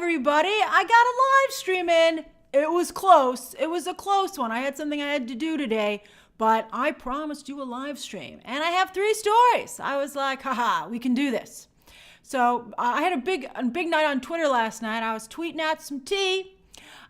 everybody. I got a live stream in. It was close. It was a close one. I had something I had to do today, but I promised you a live stream. And I have 3 stories. I was like, haha, we can do this. So I had a big night on Twitter last night. I was tweeting out some tea.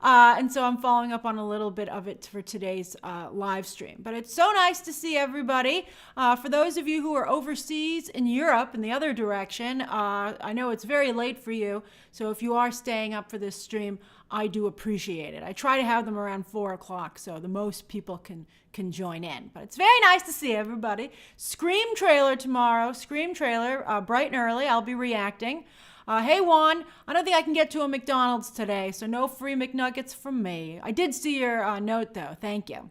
And so I'm following up on a little bit of it for today's live stream. But it's so nice to see everybody. For those of you who are overseas in Europe in the other direction, I know it's very late for you. So if you are staying up for this stream, I do appreciate it. I try to have them around 4 o'clock so the most people can join in. But it's very nice to see everybody. Scream trailer tomorrow. Scream trailer, bright and early. I'll be reacting. Hey Juan, I don't think I can get to a McDonald's today, so no free McNuggets from me. I did see your note though, thank you.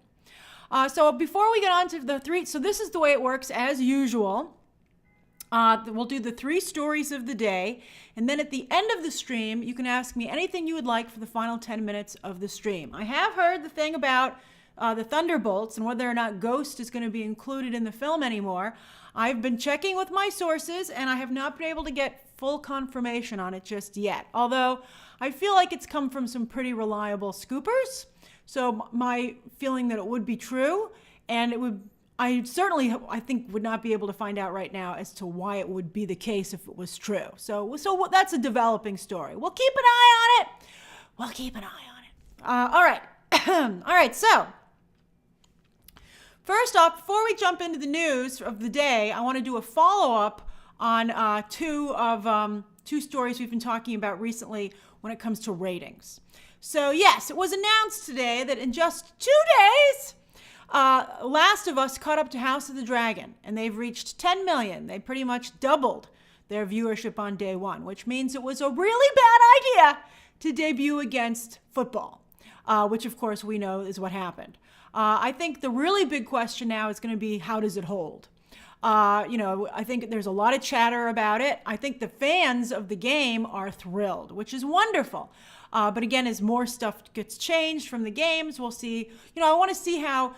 So before we get on to the 3, so this is the way it works as usual. We'll do the 3 stories of the day, and then at the end of the stream, you can ask me anything you would like for the final 10 minutes of the stream. I have heard the thing about the Thunderbolts and whether or not Ghost is going to be included in the film anymore. I've been checking with my sources, and I have not been able to get full confirmation on it just yet. Although I feel like it's come from some pretty reliable scoopers. So my feeling that it would be true, and it would, I think would not be able to find out right now as to why it would be the case if it was true. So that's a developing story. We'll keep an eye on it. We'll keep an eye on it. All right. All right. So first off, before we jump into the news of the day, I want to do a follow-up on 2 stories we've been talking about recently when it comes to ratings. So yes, it was announced today that in just 2 days, Last of Us caught up to House of the Dragon, and they've reached 10 million. They pretty much doubled their viewership on day 1, which means it was a really bad idea to debut against football, which of course we know is what happened. I think the really big question now is going to be, how does it hold? I think there's a lot of chatter about it. I think the fans of the game are thrilled, which is wonderful. But again, as more stuff gets changed from the games, we'll see. I want to see how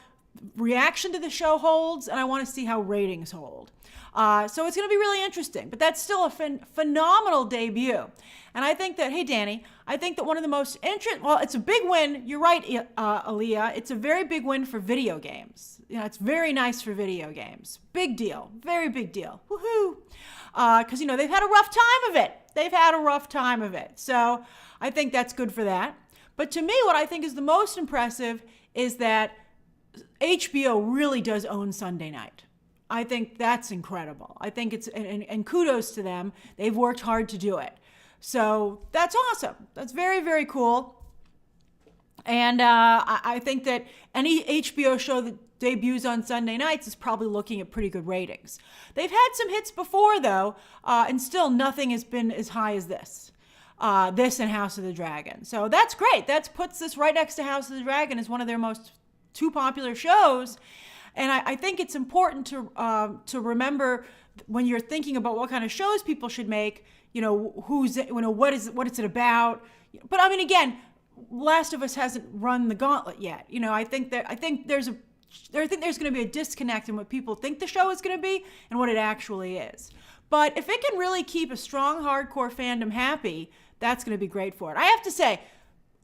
reaction to the show holds, and I want to see how ratings hold. So it's going to be really interesting. But that's still a phenomenal debut. And I think that, hey, Danny, I think that one of the most it's a big win. You're right, Aaliyah. It's a very big win for video games. It's very nice for video games. Big deal. Very big deal. Woohoo. Because, they've had a rough time of it. So I think that's good for that. But to me, what I think is the most impressive is that HBO really does own Sunday night. I think that's incredible. I think it's, and kudos to them. They've worked hard to do it. So that's awesome. That's very, very cool. And I think that any HBO show that debuts on Sunday nights is probably looking at pretty good ratings. They've had some hits before, though, and still nothing has been as high as this. This and House of the Dragon. So that's great. That puts this right next to House of the Dragon as one of their most 2 popular shows. And I think it's important to remember when you're thinking about what kind of shows people should make, what is it about. But I mean, again, Last of Us hasn't run the gauntlet yet. I think there's going to be a disconnect in what people think the show is going to be and what it actually is. But if it can really keep a strong hardcore fandom happy, that's going to be great for it. I have to say,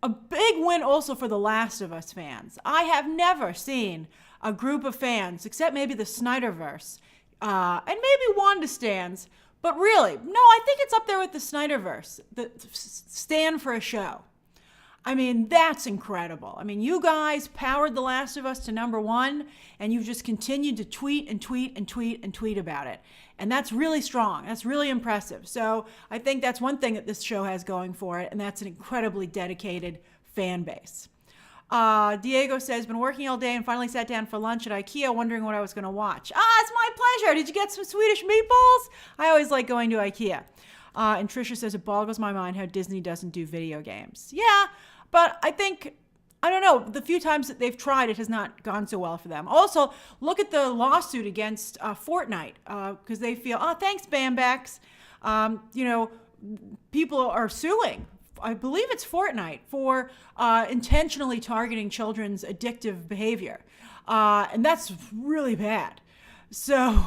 a big win also for the Last of Us fans. I have never seen a group of fans, except maybe the Snyderverse, and maybe Wanda stans, but really, no, I think it's up there with the Snyderverse, the stand for a show. I mean, that's incredible. I mean, you guys powered The Last of Us to #1, and you've just continued to tweet and tweet and tweet and tweet about it. And that's really strong. That's really impressive. So I think that's one thing that this show has going for it, and that's an incredibly dedicated fan base. Diego says, been working all day and finally sat down for lunch at IKEA wondering what I was going to watch. It's my pleasure. Did you get some Swedish meatballs? I always like going to IKEA. And Trisha says, it boggles my mind how Disney doesn't do video games. Yeah, but I don't know, the few times that they've tried, it has not gone so well for them. Also, look at the lawsuit against Fortnite, because they feel, thanks, Bambax. People are suing, I believe it's Fortnite, for intentionally targeting children's addictive behavior. And that's really bad. So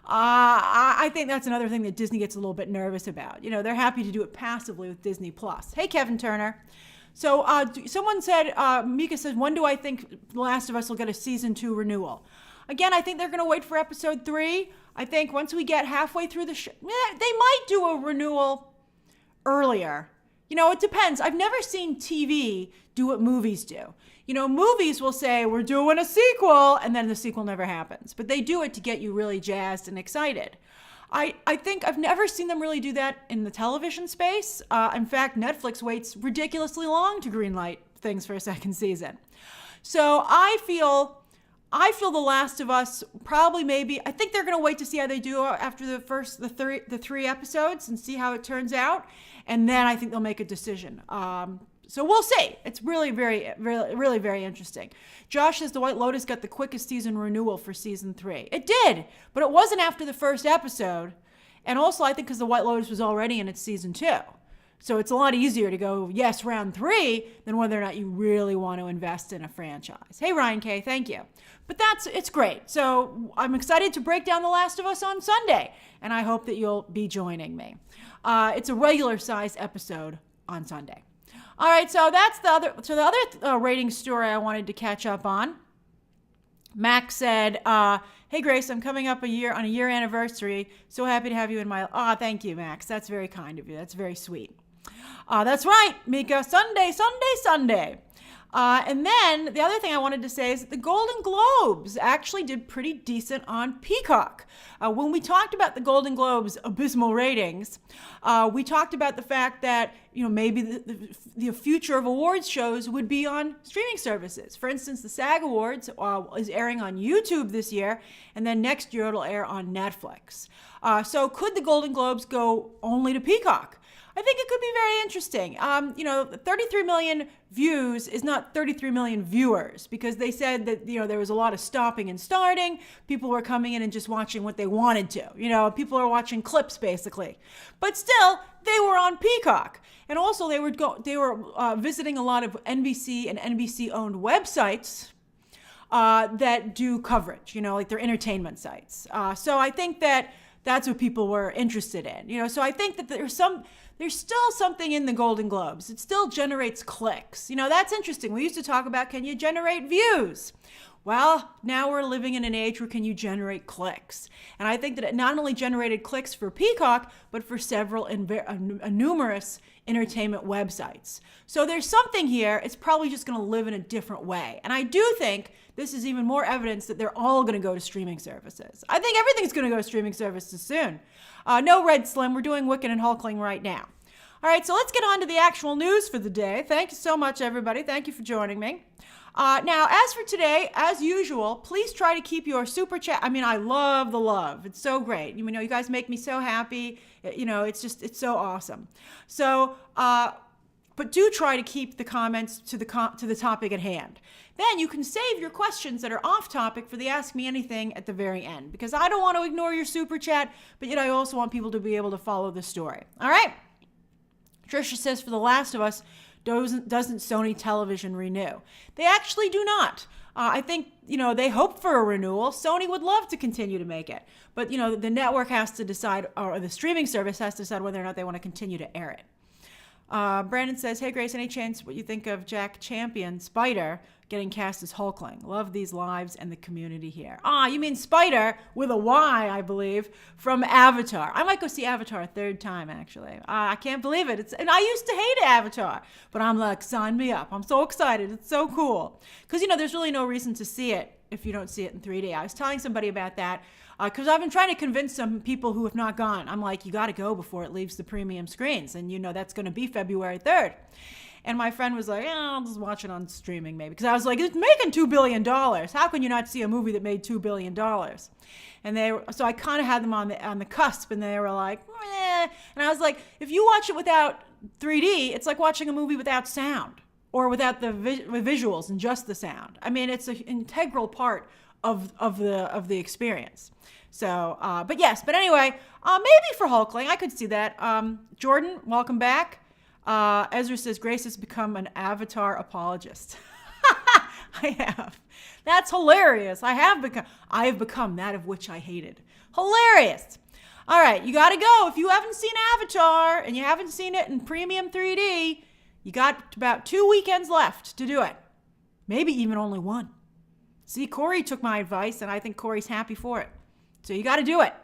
I think that's another thing that Disney gets a little bit nervous about. They're happy to do it passively with Disney Plus. Hey, Kevin Turner. So someone said, Mika says, when do I think The Last of Us will get a season 2 renewal? Again, I think they're going to wait for episode 3. I think once we get halfway through the show, they might do a renewal earlier. It depends. I've never seen TV do what movies do. Movies will say, we're doing a sequel, and then the sequel never happens. But they do it to get you really jazzed and excited. I think I've never seen them really do that in the television space. In fact, Netflix waits ridiculously long to greenlight things for a second season. So I feel The Last of Us I think they're going to wait to see how they do after the three episodes and see how it turns out. And then I think they'll make a decision. So we'll see. It's really, really very interesting. Josh says The White Lotus got the quickest season renewal for season 3. It did, but it wasn't after the first episode. And also, I think because The White Lotus was already in its season 2. So it's a lot easier to go, yes, round 3, than whether or not you really want to invest in a franchise. Hey, Ryan K., thank you. But it's great. So I'm excited to break down The Last of Us on Sunday, and I hope that you'll be joining me. It's a regular size episode on Sunday. All right, so that's the other rating story I wanted to catch up on. Max said, hey, Grace, I'm coming up on a year anniversary. So happy to have you in my... thank you, Max. That's very kind of you. That's very sweet. That's right, Mika. Sunday. And then the other thing I wanted to say is that the Golden Globes actually did pretty decent on Peacock. When we talked about the Golden Globes' abysmal ratings, we talked about the fact that maybe the future of awards shows would be on streaming services. For instance, the SAG Awards is airing on YouTube this year, and then next year it'll air on Netflix. So could the Golden Globes go only to Peacock? I think it could be very interesting. 33 million views is not 33 million viewers, because they said that, there was a lot of stopping and starting. People were coming in and just watching what they wanted to. People are watching clips, basically. But still, they were on Peacock. And also, they were visiting a lot of NBC and NBC-owned websites that do coverage, like their entertainment sites. So I think that's what people were interested in. So I think that there's still something in the Golden Globes. It still generates clicks. That's interesting. We used to talk about, can you generate views? Well, now we're living in an age where can you generate clicks? And I think that it not only generated clicks for Peacock, but for several numerous entertainment websites. So there's something here. It's probably just going to live in a different way. And I do think this is even more evidence that they're all going to go to streaming services. I think everything's going to go to streaming services soon. No Red Slim. We're doing Wiccan and Hulkling right now. All right, so let's get on to the actual news for the day. Thank you so much, everybody. Thank you for joining me. Now, as for today, as usual, please try to keep your super chat. I mean, I love the love. It's so great. You guys make me so happy. It's so awesome. So, but do try to keep the comments to the topic at hand. Then you can save your questions that are off topic for the Ask Me Anything at the very end, because I don't want to ignore your super chat, but yet I also want people to be able to follow the story. All right? Trisha says, for The Last of Us, doesn't Sony Television renew? They actually do not. I think, they hope for a renewal. Sony would love to continue to make it. But, the network has to decide, or the streaming service has to decide whether or not they want to continue to air it. Brandon says, hey, Grace, any chance what you think of Jack Champion, Spider, getting cast as Hulkling? Love these lives and the community here. You mean Spider, with a Y, I believe, from Avatar. I might go see Avatar a third time, actually. I can't believe it. And I used to hate Avatar, but I'm like, sign me up. I'm so excited. It's so cool. Because, there's really no reason to see it if you don't see it in 3D. I was telling somebody about that, because I've been trying to convince some people who have not gone. I'm like, you got to go before it leaves the premium screens. And that's going to be February 3rd. And my friend was like, I'll just watch it on streaming maybe. Because I was like, it's making $2 billion. How can you not see a movie that made $2 billion? And so I kind of had them on the cusp, and they were like, eh. And I was like, if you watch it without 3D, it's like watching a movie without sound, or without the visuals and just the sound. I mean, it's an integral part of the experience. So, but anyway, maybe for Hulkling, I could see that. Jordan, welcome back. Ezra says, Grace has become an Avatar apologist. I have. That's hilarious. I have become that of which I hated. Hilarious. All right, you got to go. If you haven't seen Avatar and you haven't seen it in premium 3D, you got about 2 weekends left to do it. Maybe even only one. See, Corey took my advice, and I think Corey's happy for it. So you got to do it.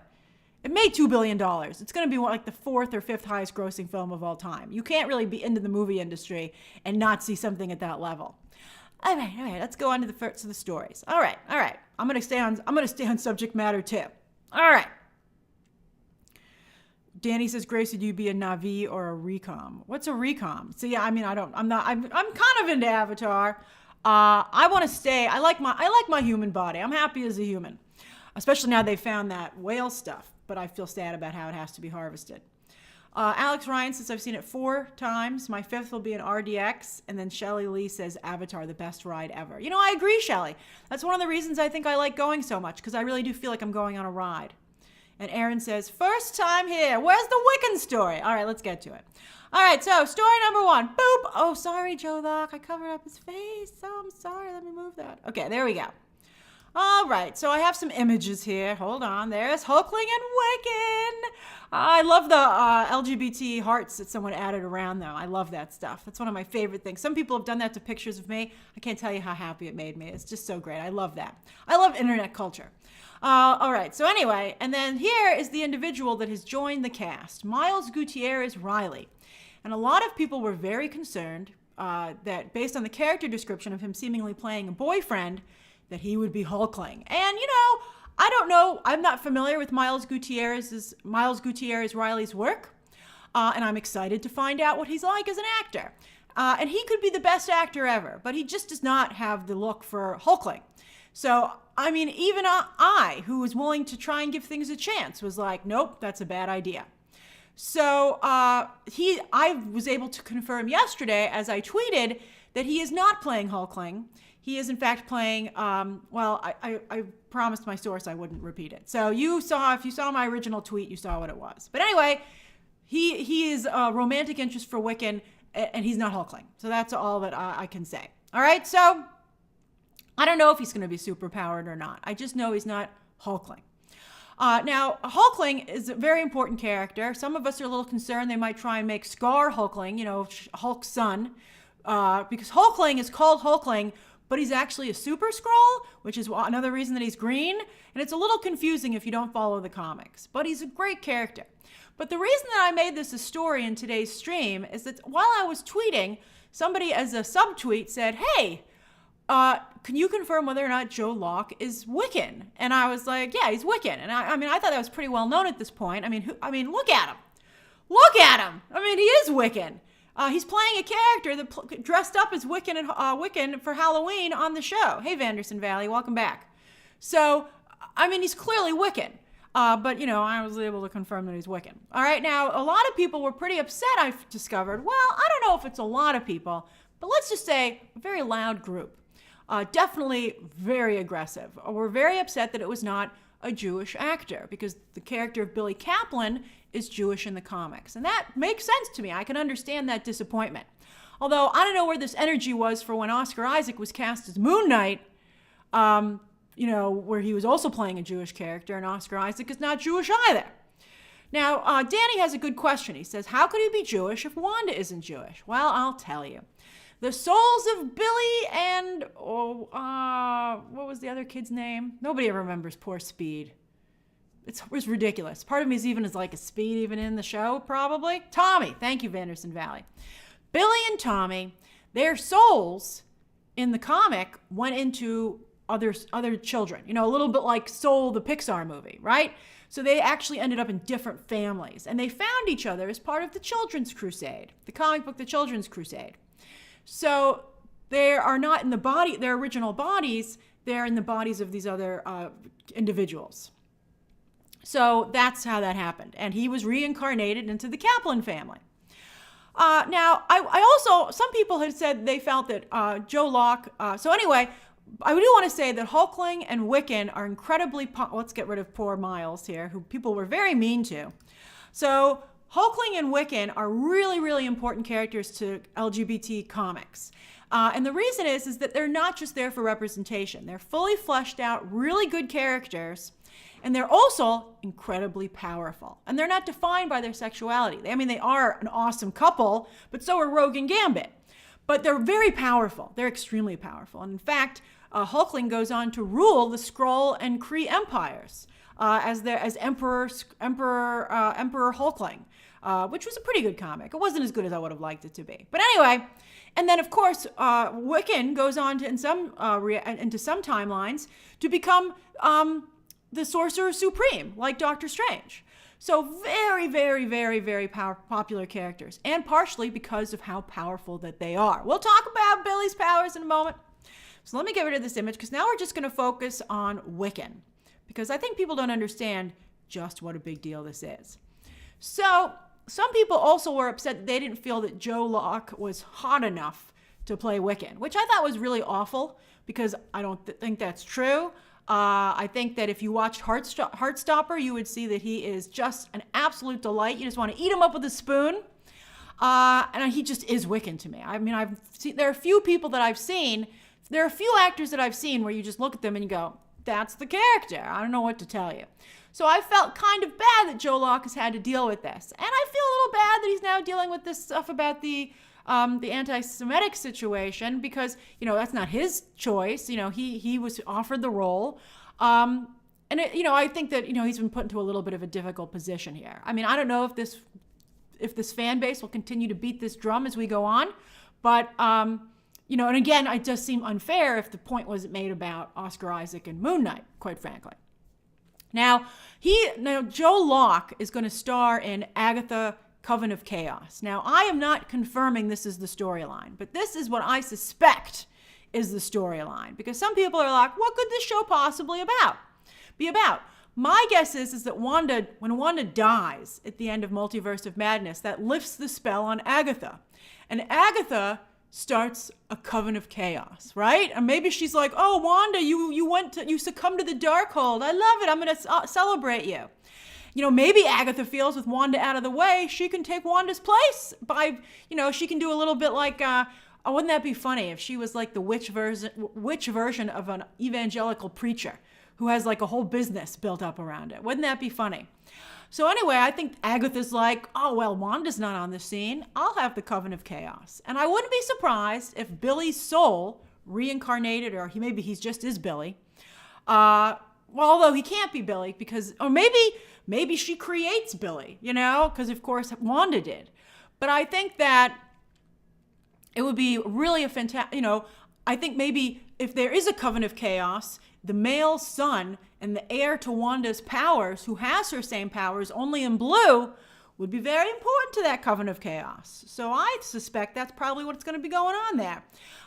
It made $2 billion. It's going to be like the 4th or 5th highest grossing film of all time. You can't really be into the movie industry and not see something at that level. All right. Let's go on to the stories. All right. I'm going to stay on subject matter too. All right. Danny says, Grace, would you be a Na'vi or a recom? What's a recom? So yeah, I'm kind of into Avatar. I want to stay. I like my human body. I'm happy as a human, especially now they found that whale stuff, but I feel sad about how it has to be harvested. Alex Ryan says, I've seen it 4 times. My 5th will be an RDX. And then Shelley Lee says, Avatar, the best ride ever. I agree, Shelley. That's one of the reasons I think I like going so much, because I really do feel like I'm going on a ride. And Aaron says, first time here. Where's the Wiccan story? All right, let's get to it. All right, so story number 1. Boop. Oh, sorry, Joe Locke. I covered up his face. Oh, I'm sorry. Let me move that. Okay, there we go. All right, so I have some images here. Hold on. There's Hulkling and Wiccan. I love the LGBT hearts that someone added around, though. I love that stuff. That's one of my favorite things. Some people have done that to pictures of me. I can't tell you how happy it made me. It's just so great. I love that. I love internet culture. All right, so anyway, and then here is the individual that has joined the cast, Miles Gutierrez Riley. And a lot of people were very concerned that based on the character description of him seemingly playing a boyfriend, that he would be Hulkling. And, I don't know. I'm not familiar with Miles Gutierrez Riley's work. And I'm excited to find out what he's like as an actor. And he could be the best actor ever, but he just does not have the look for Hulkling. So, even I, who was willing to try and give things a chance, was like, nope, that's a bad idea. So I was able to confirm yesterday, as I tweeted, that he is not playing Hulkling. He is, in fact, playing, I promised my source I wouldn't repeat it. So if you saw my original tweet, you saw what it was. But anyway, he is a romantic interest for Wiccan, and he's not Hulkling. So that's all that I can say. All right, so I don't know if he's going to be superpowered or not. I just know he's not Hulkling. Now, Hulkling is a very important character. Some of us are a little concerned they might try and make Scar Hulkling, Hulk's son, because Hulkling is called Hulkling, but he's actually a Super Skrull, which is another reason that he's green. And it's a little confusing if you don't follow the comics, but he's a great character. But the reason that I made this a story in today's stream is that while I was tweeting, somebody as a subtweet said, hey, can you confirm whether or not Joe Locke is Wiccan? And I was like, yeah, he's Wiccan. And I thought that was pretty well known at this point. Look at him. Look at him. He is Wiccan. He's playing a character that dressed up as Wiccan for Halloween on the show. Hey, Vanderson Valley, welcome back. So, he's clearly Wiccan. But I was able to confirm that he's Wiccan. All right, now, a lot of people were pretty upset, I've discovered. Well, I don't know if it's a lot of people, but let's just say a very loud group. Definitely very aggressive. We're very upset that it was not a Jewish actor, because the character of Billy Kaplan is Jewish in the comics. And that makes sense to me. I can understand that disappointment. Although I don't know where this energy was for when Oscar Isaac was cast as Moon Knight, where he was also playing a Jewish character, and Oscar Isaac is not Jewish either. Now, Danny has a good question. He says, how could he be Jewish if Wanda isn't Jewish? Well, I'll tell you. The souls of Billy and, what was the other kid's name? Nobody ever remembers poor Speed. It was ridiculous. Part of me is like a Speed even in the show, probably. Tommy. Thank you, Vanderson Valley. Billy and Tommy, their souls in the comic went into other children. A little bit like Soul, the Pixar movie, right? So they actually ended up in different families. And they found each other as part of the Children's Crusade, the comic book, The Children's Crusade. So they are not in their original bodies, they're in the bodies of these other individuals. So that's how that happened. And he was reincarnated into the Kaplan family. Now, I also, some people had said they felt that Joe Locke, so anyway, I do want to say that Hulkling and Wiccan are incredibly, let's get rid of poor Miles here, who people were very mean to. So Hulkling and Wiccan are really, really important characters to LGBT comics. And the reason is that they're not just there for representation. They're fully fleshed out, really good characters, and they're also incredibly powerful. And they're not defined by their sexuality. They are an awesome couple, but so are Rogue and Gambit. But they're very powerful. They're extremely powerful. And in fact, Hulkling goes on to rule the Skrull and Kree empires as Emperor Hulkling, which was a pretty good comic. It wasn't as good as I would have liked it to be. But anyway, and then of course, Wiccan goes on to, into some timelines to become the Sorcerer Supreme, like Doctor Strange. So very, very, very, very popular characters, and partially because of how powerful that they are. We'll talk about Billy's powers in a moment. So let me get rid of this image, because now we're just going to focus on Wiccan, because I think people don't understand just what a big deal this is. So some people also were upset that they didn't feel that Joe Locke was hot enough to play Wiccan, which I thought was really awful, because I don't think that's true. I think that if you watched Heartstopper, you would see that he is just an absolute delight. You just want to eat him up with a spoon. And he just is Wiccan to me. There are a few people that I've seen, there are a few actors that I've seen where you just look at them and you go, that's the character. I don't know what to tell you. So I felt kind of bad that Joe Locke has had to deal with this. And I feel a little bad that he's now dealing with this stuff about the anti-Semitic situation, because, that's not his choice. He was offered the role. I think that, he's been put into a little bit of a difficult position here. I don't know if this fan base will continue to beat this drum as we go on, but, and again, it does seem unfair if the point wasn't made about Oscar Isaac and Moon Knight, quite frankly. Now Joe Locke is going to star in Agatha Coven of Chaos. Now, I am not confirming this is the storyline, but this is what I suspect is the storyline, because some people are like, what could this show possibly be about? My guess is that when Wanda dies at the end of Multiverse of Madness, that lifts the spell on Agatha. And Agatha starts a Coven of Chaos, right? And maybe she's like, oh, Wanda, you succumbed to the Darkhold. I love it. I'm going to celebrate you. Maybe Agatha feels with Wanda out of the way, she can take Wanda's place by, she can do a little bit like, wouldn't that be funny if she was like the witch version of an evangelical preacher who has like a whole business built up around it? Wouldn't that be funny? So anyway, I think Agatha's like, oh, well, Wanda's not on the scene. I'll have the Coven of Chaos. And I wouldn't be surprised if Billy's soul reincarnated, or maybe he's just is Billy. Although he can't be Billy or maybe she creates Billy, because of course Wanda did. But I think that it would be really a fantastic, I think maybe if there is a Coven of Chaos, the male son and the heir to Wanda's powers, who has her same powers only in blue, would be very important to that Coven of Chaos. So I suspect that's probably what's going to be going on there.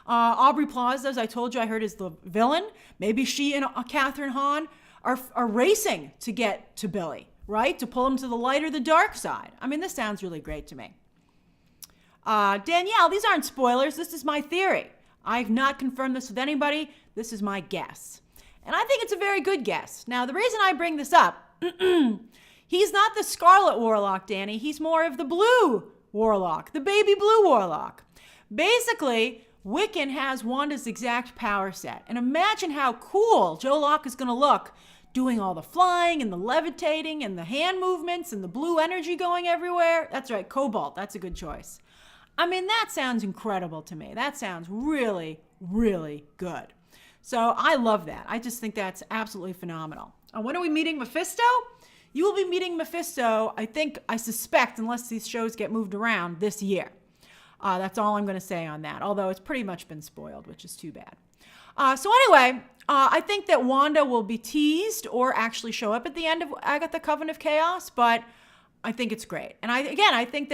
Aubrey Plaza, as I told you, I heard is the villain. Maybe she and Catherine Hahn are racing to get to Billy, right? To pull him to the light or the dark side. This sounds really great to me. Danielle, these aren't spoilers. This is my theory. I've not confirmed this with anybody. This is my guess. And I think it's a very good guess. Now, the reason I bring this up, he's not the Scarlet Warlock, Danny. He's more of the Blue Warlock, the baby Blue Warlock. Basically, Wiccan has Wanda's exact power set. And imagine how cool Joe Locke is going to look doing all the flying and the levitating and the hand movements and the blue energy going everywhere. That's right, Cobalt. That's a good choice. That sounds incredible to me. That sounds really, really good. So I love that. I just think that's absolutely phenomenal. When are we meeting Mephisto? You will be meeting Mephisto, I suspect, unless these shows get moved around, this year. That's all I'm going to say on that, although it's pretty much been spoiled, which is too bad. So anyway, I think that Wanda will be teased or actually show up at the end of Agatha Coven of Chaos, but I think it's great. And I think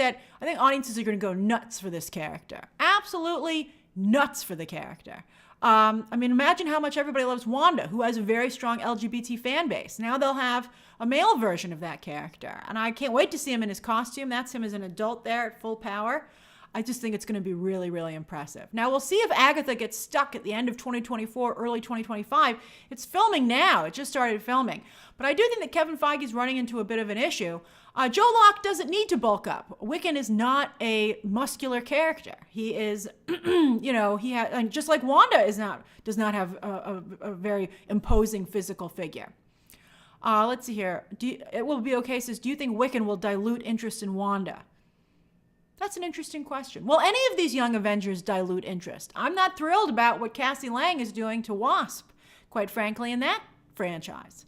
audiences are going to go nuts for this character. Absolutely nuts for the character. Imagine how much everybody loves Wanda, who has a very strong LGBT fan base. Now they'll have a male version of that character. And I can't wait to see him in his costume. That's him as an adult there at full power. I just think it's going to be really, really impressive. Now, we'll see if Agatha gets stuck at the end of 2024, early 2025. It's filming now. It just started filming. But I do think that Kevin Feige is running into a bit of an issue. Joe Locke doesn't need to bulk up. Wiccan is not a muscular character. He is, and just like Wanda does not have a very imposing physical figure. Let's see here. It will be okay says, do you think Wiccan will dilute interest in Wanda? That's an interesting question. Will any of these young Avengers dilute interest? I'm not thrilled about what Cassie Lang is doing to Wasp, quite frankly, in that franchise.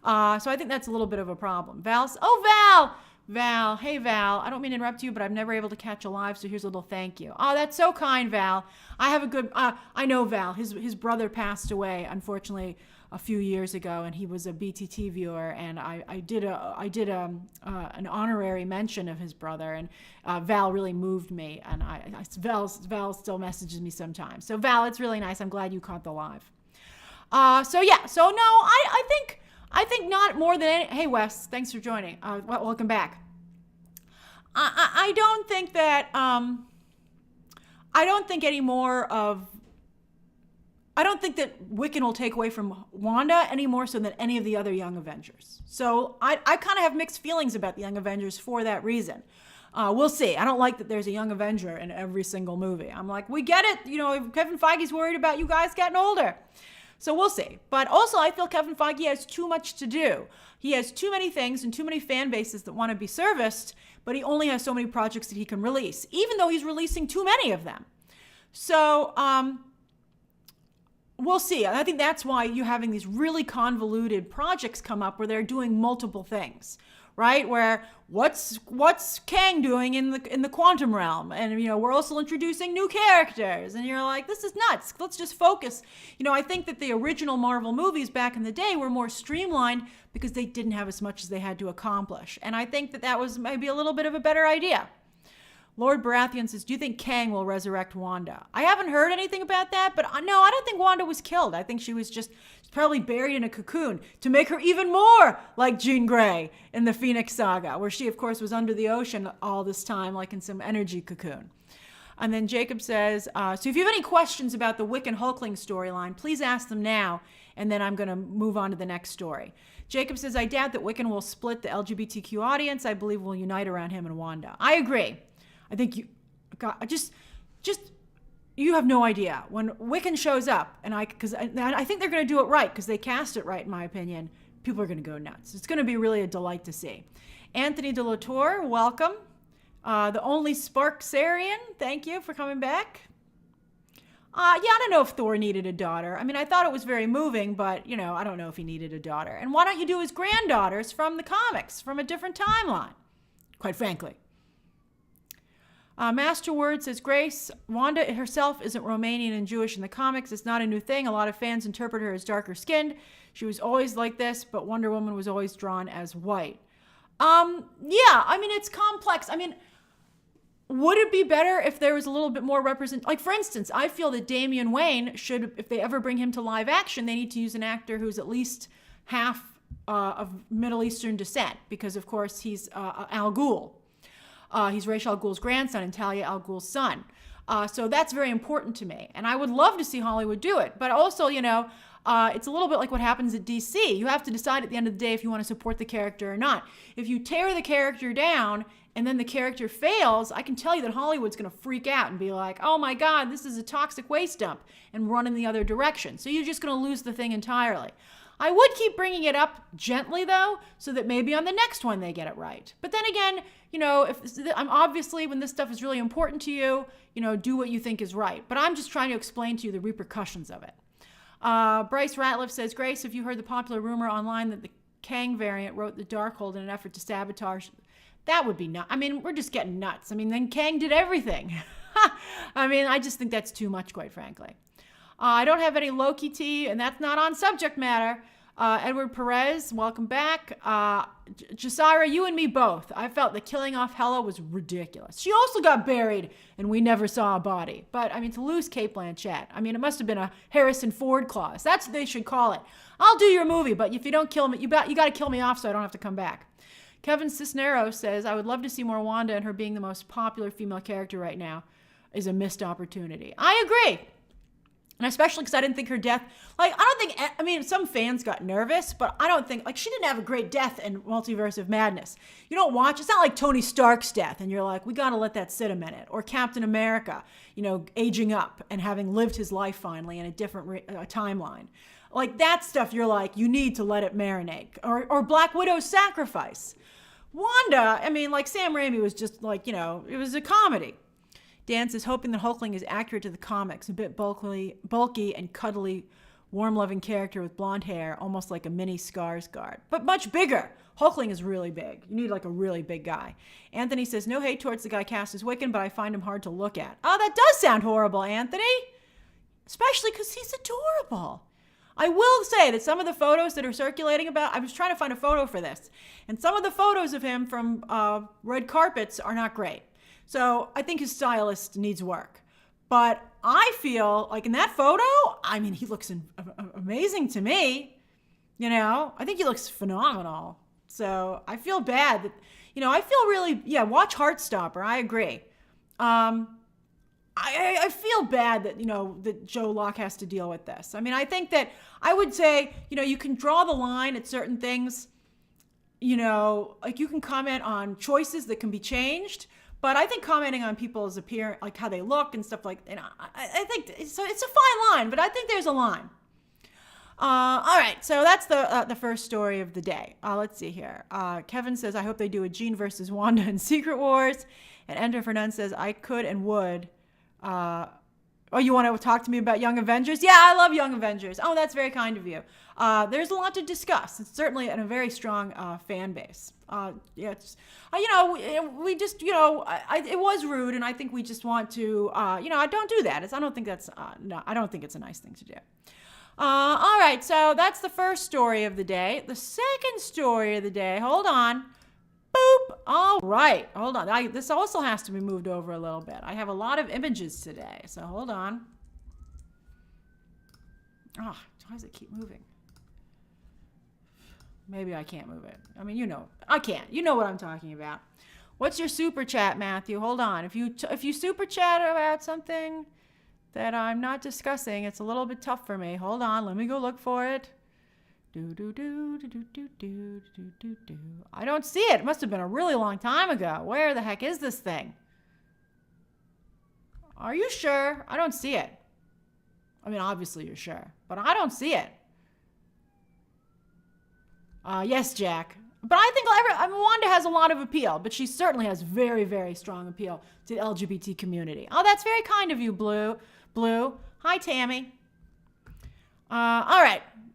So I think that's a little bit of a problem. Val, hey Val, I don't mean to interrupt you, but I'm never able to catch a live, so here's a little thank you. Oh, that's so kind, Val. I have a good, I know Val, his brother passed away, unfortunately, a few years ago, and he was a BTT viewer, and I did an honorary mention of his brother, and Val really moved me, and Val still messages me sometimes. So Val, it's really nice. I'm glad you caught the live. I think not more than any. Hey Wes, thanks for joining. Welcome back. I don't think that I don't think that Wiccan will take away from Wanda any more so than any of the other Young Avengers. So I kind of have mixed feelings about the Young Avengers for that reason. We'll see. I don't like that there's a Young Avenger in every single movie. I'm like, we get it. Kevin Feige's worried about you guys getting older. So we'll see. But also, I feel Kevin Feige has too much to do. He has too many things and too many fan bases that want to be serviced, but he only has so many projects that he can release, even though he's releasing too many of them. So, we'll see. And I think that's why you're having these really convoluted projects come up where they're doing multiple things, right? Where what's Kang doing in the quantum realm? And, we're also introducing new characters. And you're like, this is nuts. Let's just focus. I think that the original Marvel movies back in the day were more streamlined because they didn't have as much as they had to accomplish. And I think that was maybe a little bit of a better idea. Lord Baratheon says, do you think Kang will resurrect Wanda? I haven't heard anything about that, but no, I don't think Wanda was killed. I think she was just probably buried in a cocoon to make her even more like Jean Grey in the Phoenix Saga, where she, of course, was under the ocean all this time, like in some energy cocoon. And then Jacob says, so if you have any questions about the Wiccan Hulkling storyline, please ask them now, and then I'm going to move on to the next story. Jacob says, I doubt that Wiccan will split the LGBTQ audience. I believe we'll unite around him and Wanda. I agree. I think you have no idea when Wiccan shows up, and I think they're going to do it right because they cast it right, in my opinion. People are going to go nuts. It's going to be really a delight to see. Anthony de la Tour, welcome. The only Sparksarian, thank you for coming back. I don't know if Thor needed a daughter. I mean, I thought it was very moving, but, I don't know if he needed a daughter. And why don't you do his granddaughters from the comics, from a different timeline, quite frankly. Master Word says, Grace, Wanda herself isn't Romanian and Jewish in the comics. It's not a new thing. A lot of fans interpret her as darker skinned. She was always like this, but Wonder Woman was always drawn as white. It's complex. Would it be better if there was a little bit more like, for instance, I feel that Damian Wayne should, if they ever bring him to live action, they need to use an actor who's at least half of Middle Eastern descent, because, of course, he's Al Ghul. He's Ra's al Ghul's grandson and Talia al Ghul's son. So that's very important to me. And I would love to see Hollywood do it. But also, it's a little bit like what happens at DC. You have to decide at the end of the day if you want to support the character or not. If you tear the character down and then the character fails, I can tell you that Hollywood's going to freak out and be like, oh my God, this is a toxic waste dump, and run in the other direction. So you're just going to lose the thing entirely. I would keep bringing it up gently, though, so that maybe on the next one they get it right. But then again, I'm obviously, when this stuff is really important to you, do what you think is right. But I'm just trying to explain to you the repercussions of it. Bryce Ratliff says, Grace, have you heard the popular rumor online that the Kang variant wrote the Darkhold in an effort to sabotage? That would be nuts. We're just getting nuts. Then Kang did everything. I just think that's too much, quite frankly. I don't have any Loki tea, and that's not on subject matter. Edward Perez, welcome back. Jasira, you and me both. I felt the killing off Hela was ridiculous. She also got buried, and we never saw a body. But, to lose Cate Blanchett, it must have been a Harrison Ford clause. That's what they should call it. I'll do your movie, but if you don't kill me, you got to kill me off so I don't have to come back. Kevin Cisneros says, I would love to see more Wanda, and her being the most popular female character right now is a missed opportunity. I agree. And especially because I didn't think her death, some fans got nervous, but I don't think, she didn't have a great death in Multiverse of Madness. You don't watch, it's not like Tony Stark's death, and you're like, we got to let that sit a minute. Or Captain America, aging up and having lived his life finally in a different timeline. Like that stuff, you're like, you need to let it marinate. Or Black Widow's sacrifice. Wanda, Sam Raimi was just it was a comedy. Dan says, hoping that Hulkling is accurate to the comics, a bit bulky and cuddly, warm-loving character with blonde hair, almost like a mini Skarsgård, but much bigger. Hulkling is really big. You need a really big guy. Anthony says, no hate towards the guy cast as Wiccan, but I find him hard to look at. Oh, that does sound horrible, Anthony. Especially because he's adorable. I will say that some of the photos that are circulating about, I was trying to find a photo for this, and some of the photos of him from red carpets are not great. So I think his stylist needs work. But I feel like in that photo, he looks amazing to me. I think he looks phenomenal. So I feel bad that, I feel really, watch Heartstopper. I agree. I feel bad that, that Joe Locke has to deal with this. I think that I would say, you can draw the line at certain things, you can comment on choices that can be changed. But I think commenting on people's appearance, how they look and stuff I think it's a fine line, but I think there's a line. All right, so that's the first story of the day. Let's see here. Kevin says, I hope they do a Jean versus Wanda in Secret Wars. And Ender Fernand says, I could and would. You want to talk to me about Young Avengers? Yeah, I love Young Avengers. Oh, that's very kind of you. There's a lot to discuss. It's certainly a very strong fan base. It was rude, and I think we just want to, I don't do that. I don't think it's a nice thing to do. All right, so that's the first story of the day. The second story of the day, hold on. Boop. All right, hold on. This also has to be moved over a little bit. I have a lot of images today, so hold on. Why does it keep moving? Maybe I can't move it. I can't. You know what I'm talking about. What's your super chat, Matthew? Hold on. If you super chat about something that I'm not discussing, it's a little bit tough for me. Hold on. Let me go look for it. I don't see it. It must have been a really long time ago. Where the heck is this thing? Are you sure? I don't see it. Obviously you're sure, but I don't see it. Yes, Jack. But I think Wanda has a lot of appeal, but she certainly has very, very strong appeal to the LGBT community. Oh, that's very kind of you, Blue. Hi, Tammy. All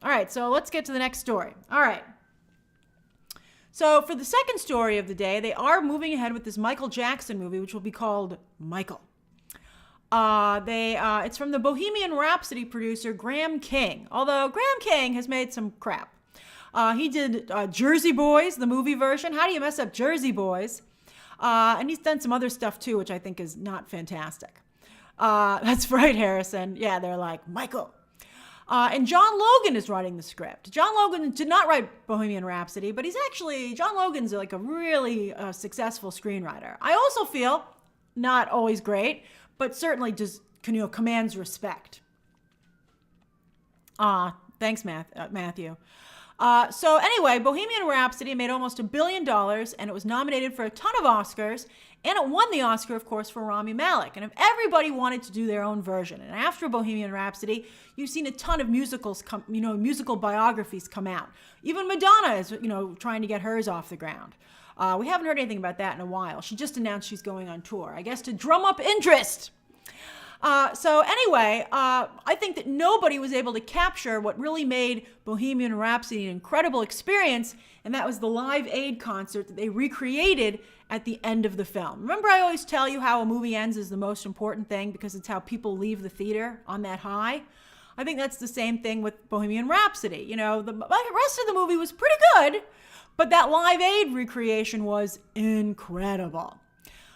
right, so let's get to the next story. All right. So for the second story of the day, they are moving ahead with this Michael Jackson movie, which will be called Michael. It's from the Bohemian Rhapsody producer, Graham King. Although Graham King has made some crap. He did Jersey Boys, the movie version. How do you mess up Jersey Boys? And he's done some other stuff too, which I think is not fantastic. That's right, Harrison. Yeah, they're like, Michael. And John Logan is writing the script. John Logan did not write Bohemian Rhapsody, but John Logan's a really successful screenwriter. I also feel, not always great, but certainly just commands respect. Thanks, Matthew. So anyway, Bohemian Rhapsody made almost $1 billion, and it was nominated for a ton of Oscars, and it won the Oscar, of course, for Rami Malek. And if everybody wanted to do their own version, and after Bohemian Rhapsody, you've seen a ton of musicals musical biographies come out. Even Madonna is, trying to get hers off the ground. We haven't heard anything about that in a while. She just announced she's going on tour, I guess to drum up interest. So anyway, I think that nobody was able to capture what really made Bohemian Rhapsody an incredible experience, and that was the Live Aid concert that they recreated at the end of the film. Remember, I always tell you how a movie ends is the most important thing because it's how people leave the theater on that high. I think that's the same thing with Bohemian Rhapsody. The rest of the movie was pretty good, but that Live Aid recreation was incredible.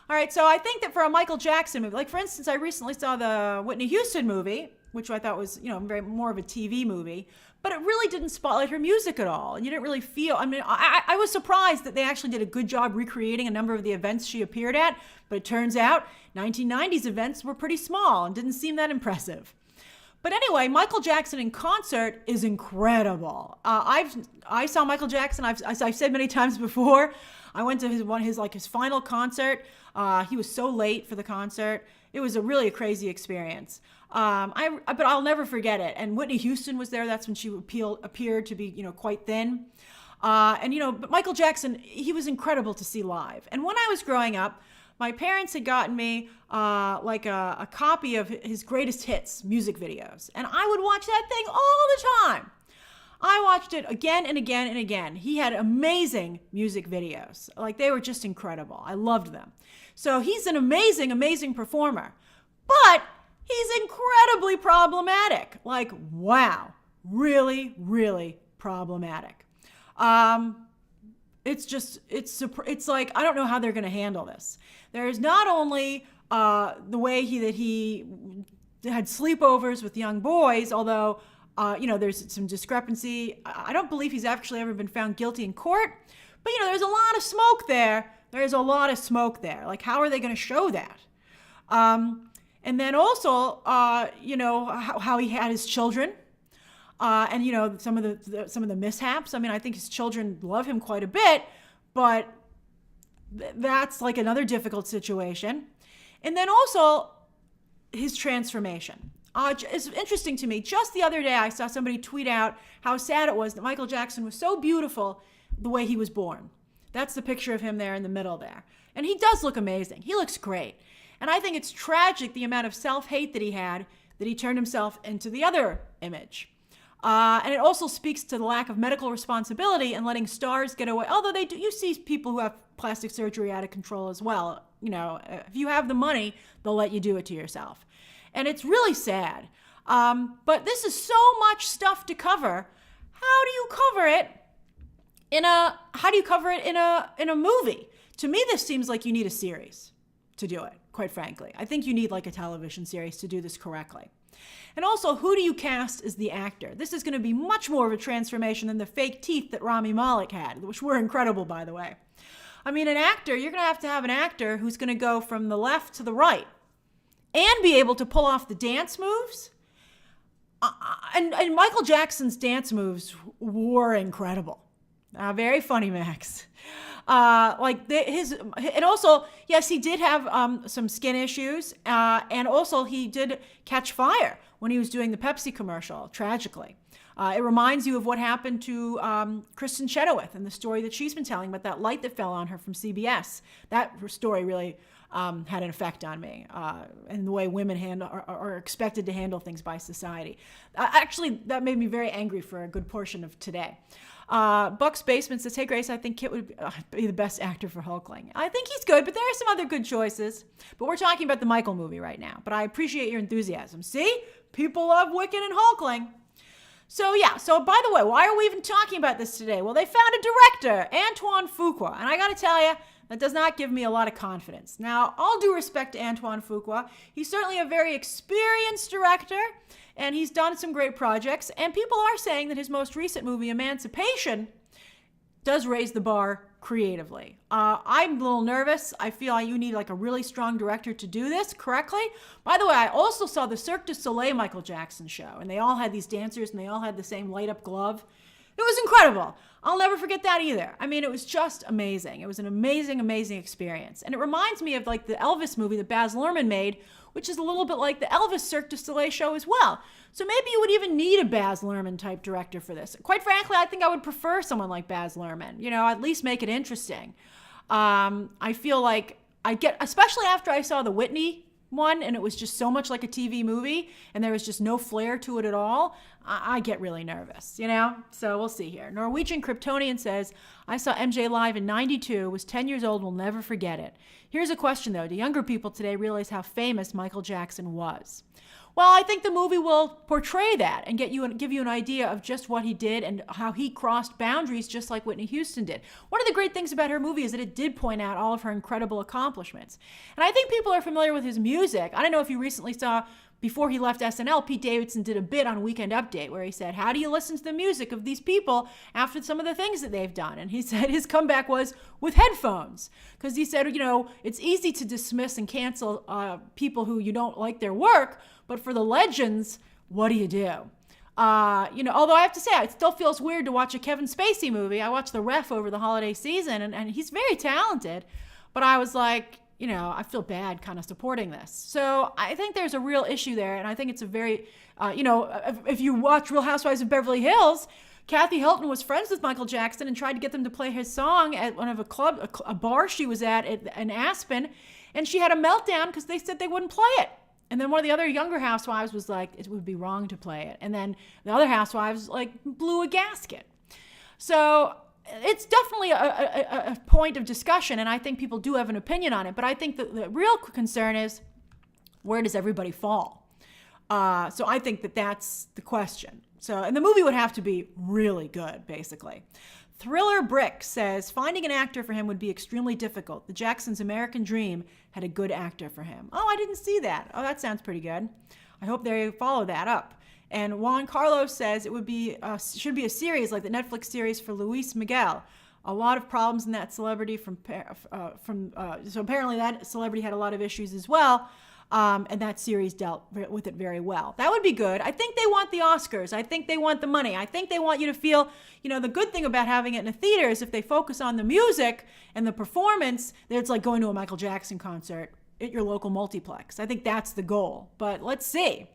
All right, so I think that for a Michael Jackson movie, like for instance, I recently saw the Whitney Houston movie, which I thought was, very more of a TV movie, but it really didn't spotlight her music at all. And you didn't really feel, I was surprised that they actually did a good job recreating a number of the events she appeared at, but it turns out 1990s events were pretty small and didn't seem that impressive. But anyway, Michael Jackson in concert is incredible. I saw Michael Jackson. I've said many times before. I went to his final concert. He was so late for the concert. It was really a crazy experience. But I'll never forget it. And Whitney Houston was there. That's when she appeared to be, quite thin. But Michael Jackson, he was incredible to see live. And when I was growing up, my parents had gotten me a copy of his greatest hits music videos. And I would watch that thing all the time. I watched it again and again and again. He had amazing music videos. They were just incredible. I loved them. So he's an amazing, amazing performer. But he's incredibly problematic. Wow. Really, really problematic. It's like, I don't know how they're going to handle this. There's not only the way that he had sleepovers with young boys, although, there's some discrepancy. I don't believe he's actually ever been found guilty in court, but, there's a lot of smoke there. There's a lot of smoke there. How are they going to show that? And then also, how he had his children. And some of the mishaps. I think his children love him quite a bit, but that's another difficult situation. And then also his transformation. It's interesting to me. Just the other day, I saw somebody tweet out how sad it was that Michael Jackson was so beautiful the way he was born. That's the picture of him there in the middle there. And he does look amazing. He looks great. And I think it's tragic the amount of self-hate that he had, that he turned himself into the other image. And it also speaks to the lack of medical responsibility and letting stars get away. Although you see people who have plastic surgery out of control as well. If you have the money, they'll let you do it to yourself. And it's really sad. But this is so much stuff to cover. How do you cover it in a movie? To me, this seems like you need a series to do it, quite frankly. I think you need a television series to do this correctly. And also, who do you cast as the actor? This is going to be much more of a transformation than the fake teeth that Rami Malek had, which were incredible, by the way. An actor, you're going to have an actor who's going to go from the left to the right and be able to pull off the dance moves. And Michael Jackson's dance moves were incredible. Very funny, Max. And also, yes, he did have some skin issues, and also he did catch fire when he was doing the Pepsi commercial, tragically. It reminds you of what happened to Kristen Chenoweth and the story that she's been telling about that light that fell on her from CBS. That story really had an effect on me, and the way women are expected to handle things by society. Actually, that made me very angry for a good portion of today. Buck's Basement says, hey, Grace, I think Kit would be the best actor for Hulkling. I think he's good, but there are some other good choices. But we're talking about the Michael movie right now. But I appreciate your enthusiasm. See? People love Wiccan and Hulkling. So by the way, why are we even talking about this today? Well, they found a director, Antoine Fuqua. And I got to tell you, that does not give me a lot of confidence. Now, all due respect to Antoine Fuqua, he's certainly a very experienced director, and he's done some great projects. And people are saying that his most recent movie, Emancipation, does raise the bar creatively. I'm a little nervous. I feel like you need a really strong director to do this correctly. By the way, I also saw the Cirque du Soleil Michael Jackson show, and they all had these dancers, and they all had the same light-up glove. It was incredible. I'll never forget that either. It was just amazing. It was an amazing, amazing experience. And it reminds me of the Elvis movie that Baz Luhrmann made, which is a little bit like the Elvis Cirque du Soleil show as well. So maybe you would even need a Baz Luhrmann type director for this. Quite frankly, I think I would prefer someone like Baz Luhrmann. At least make it interesting. I feel like especially after I saw the Whitney one, and it was just so much like a TV movie, and there was just no flair to it at all, I get really nervous, So we'll see here. Norwegian Kryptonian says, I saw MJ live in 92, was 10 years old, will never forget it. Here's a question, though. Do younger people today realize how famous Michael Jackson was? Well, I think the movie will portray that and give you an idea of just what he did and how he crossed boundaries just like Whitney Houston did. One of the great things about her movie is that it did point out all of her incredible accomplishments. And I think people are familiar with his music. I don't know if you recently saw before he left SNL, Pete Davidson did a bit on Weekend Update where he said, how do you listen to the music of these people after some of the things that they've done? And he said his comeback was with headphones. Because he said, it's easy to dismiss and cancel people who you don't like their work, but for the legends, what do you do? Although I have to say, it still feels weird to watch a Kevin Spacey movie. I watched The Ref over the holiday season, and he's very talented. But I was like, I feel bad kind of supporting this. So I think there's a real issue there. And I think it's a very, if you watch Real Housewives of Beverly Hills, Kathy Hilton was friends with Michael Jackson and tried to get them to play his song at one of a bar she was at in Aspen. And she had a meltdown because they said they wouldn't play it. And then one of the other younger housewives was like, it would be wrong to play it. And then the other housewives blew a gasket. So it's definitely a point of discussion, and I think people do have an opinion on it. But I think the real concern is, where does everybody fall? So I think that's the question. And the movie would have to be really good, basically. Thriller Brick says, finding an actor for him would be extremely difficult. The Jacksons' American Dream had a good actor for him. Oh, I didn't see that. Oh, that sounds pretty good. I hope they follow that up. And Juan Carlos says it should be a series like the Netflix series for Luis Miguel. A lot of problems in that celebrity so apparently that celebrity had a lot of issues as well. And that series dealt with it very well. That would be good. I think they want the Oscars. I think they want the money. I think they want you to feel, the good thing about having it in a theater is if they focus on the music and the performance, that it's like going to a Michael Jackson concert at your local multiplex. I think that's the goal. But let's see.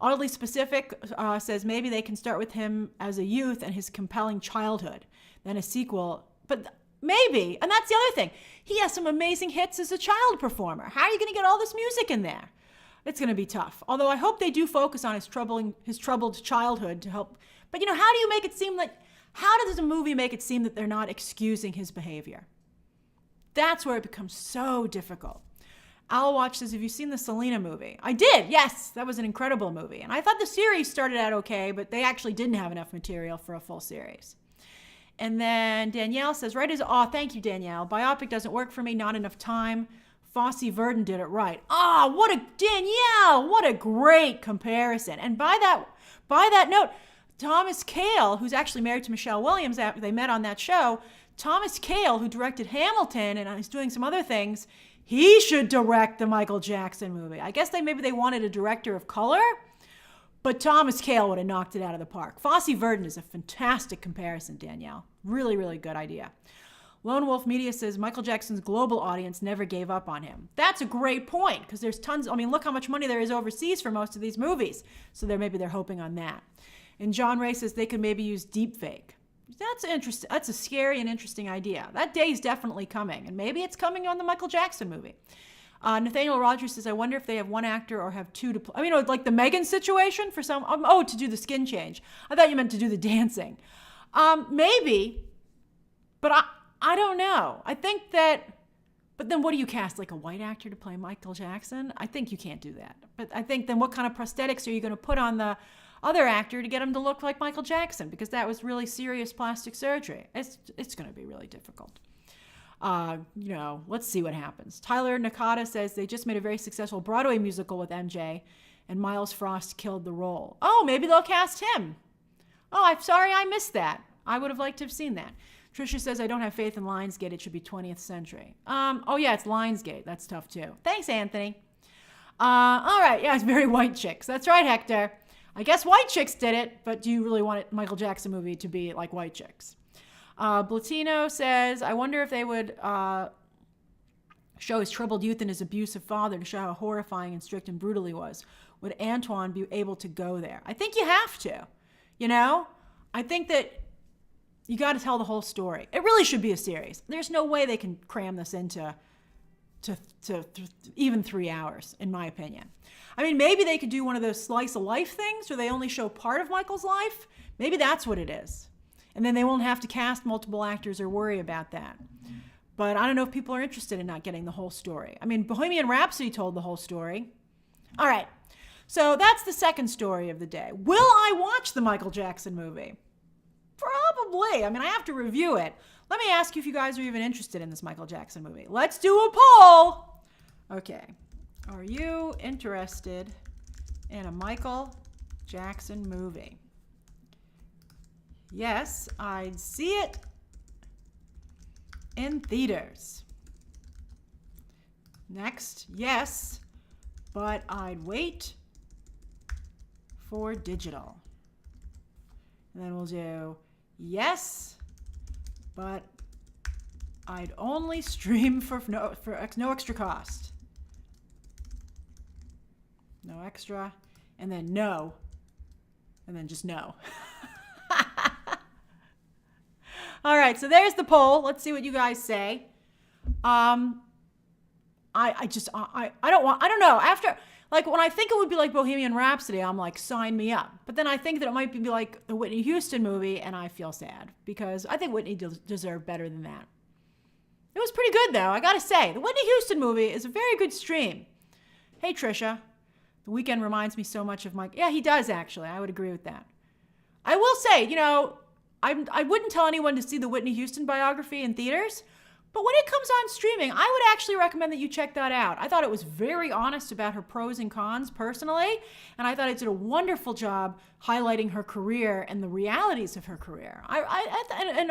Oddly Specific says maybe they can start with him as a youth and his compelling childhood, then a sequel. But maybe, and that's the other thing. He has some amazing hits as a child performer. How are you going to get all this music in there? It's going to be tough. Although I hope they do focus on his troubled childhood to help. But how do you make it seem how does a movie make it seem that they're not excusing his behavior? That's where it becomes so difficult. Owl Watch says, have you seen the Selena movie? I did, yes. That was an incredible movie. And I thought the series started out okay, but they actually didn't have enough material for a full series. And then Danielle says, thank you, Danielle. Biopic doesn't work for me, not enough time. Fosse Verdon did it right. Danielle, what a great comparison. And by that note, Thomas Kail, who's actually married to Michelle Williams after they met on that show, Thomas Kail, who directed Hamilton and is doing some other things, he should direct the Michael Jackson movie. I guess maybe they wanted a director of color, but Thomas Kail would have knocked it out of the park. Fosse Verdon is a fantastic comparison, Danielle. Really, really good idea. Lone Wolf Media says Michael Jackson's global audience never gave up on him. That's a great point, because there's tons. Look how much money there is overseas for most of these movies. So maybe they're hoping on that. And John Ray says they could maybe use deepfake. That's interesting. That's a scary and interesting idea. That day is definitely coming, and maybe it's coming on the Michael Jackson movie. Nathaniel Rogers says, I wonder if they have one actor or have two to play. Like the Megan situation for some. To do the skin change. I thought you meant to do the dancing. Maybe, but I don't know. I think that. But then what do you cast? Like a white actor to play Michael Jackson? I think you can't do that. But I think then what kind of prosthetics are you going to put on the other actor to get him to look like Michael Jackson? Because that was really serious plastic surgery. It's going to be really difficult. Let's see what happens. Tyler Nakata says they just made a very successful Broadway musical with MJ, and Miles Frost killed the role. Oh, maybe they'll cast him. Oh, I'm sorry I missed that. I would have liked to have seen that. Trisha says, I don't have faith in Lionsgate. It should be 20th century. It's Lionsgate. That's tough too. Thanks, Anthony. All right. Yeah, it's very white chicks. That's right, Hector. I guess white chicks did it, but do you really want a Michael Jackson movie to be like white chicks? Blatino says, I wonder if they would show his troubled youth and his abusive father to show how horrifying and strict and brutal he was. Would Antoine be able to go there? I think you have to. I think that you got to tell the whole story. It really should be a series. There's no way they can cram this into even 3 hours, in my opinion. Maybe they could do one of those slice of life things where they only show part of Michael's life. Maybe that's what it is. And then they won't have to cast multiple actors or worry about that. But I don't know if people are interested in not getting the whole story. Bohemian Rhapsody told the whole story. All right. So that's the second story of the day. Will I watch the Michael Jackson movie? Probably. I have to review it. Let me ask you if you guys are even interested in this Michael Jackson movie. Let's do a poll. Okay. Are you interested in a Michael Jackson movie. Yes, I'd see it in theaters. Next, yes, but I'd wait for digital. And then we'll do yes, but I'd only stream for no extra cost. No extra, and then no, and then just no. All right, so there's the poll. Let's see what you guys say. I don't know. After, like, when I think it would be like Bohemian Rhapsody, I'm like, sign me up. But then I think that it might be like the Whitney Houston movie, and I feel sad because I think Whitney deserved better than that. It was pretty good, though. I gotta say, the Whitney Houston movie is a very good stream. Hey, Trisha. The Weeknd reminds me so much of Mike. Yeah, he does, actually. I would agree with that. I will say, you know, I wouldn't tell anyone to see the Whitney Houston biography in theaters, but when it comes on streaming, I would actually recommend that you check that out. I thought it was very honest about her pros and cons personally, and I thought it did a wonderful job highlighting her career and the realities of her career. And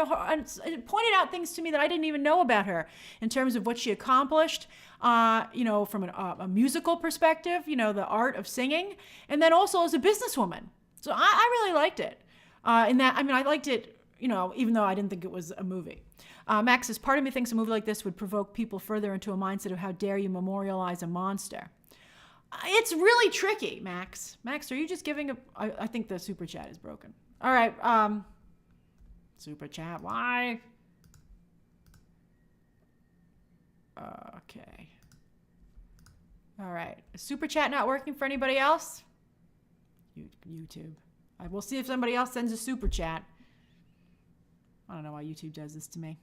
it pointed out things to me that I didn't even know about her in terms of what she accomplished, you know, from a musical perspective, you know, the art of singing, and then also as a businesswoman. So I really liked it. I liked it, you know, even though I didn't think it was a movie. Max says, part of me thinks a movie like this would provoke people further into a mindset of how dare you memorialize a monster. It's really tricky, Max. Max, are you just giving I think the super chat is broken. All right. Super chat, why? Okay. All right. Is super chat not working for anybody else? YouTube. We'll see if somebody else sends a super chat. I don't know why YouTube does this to me.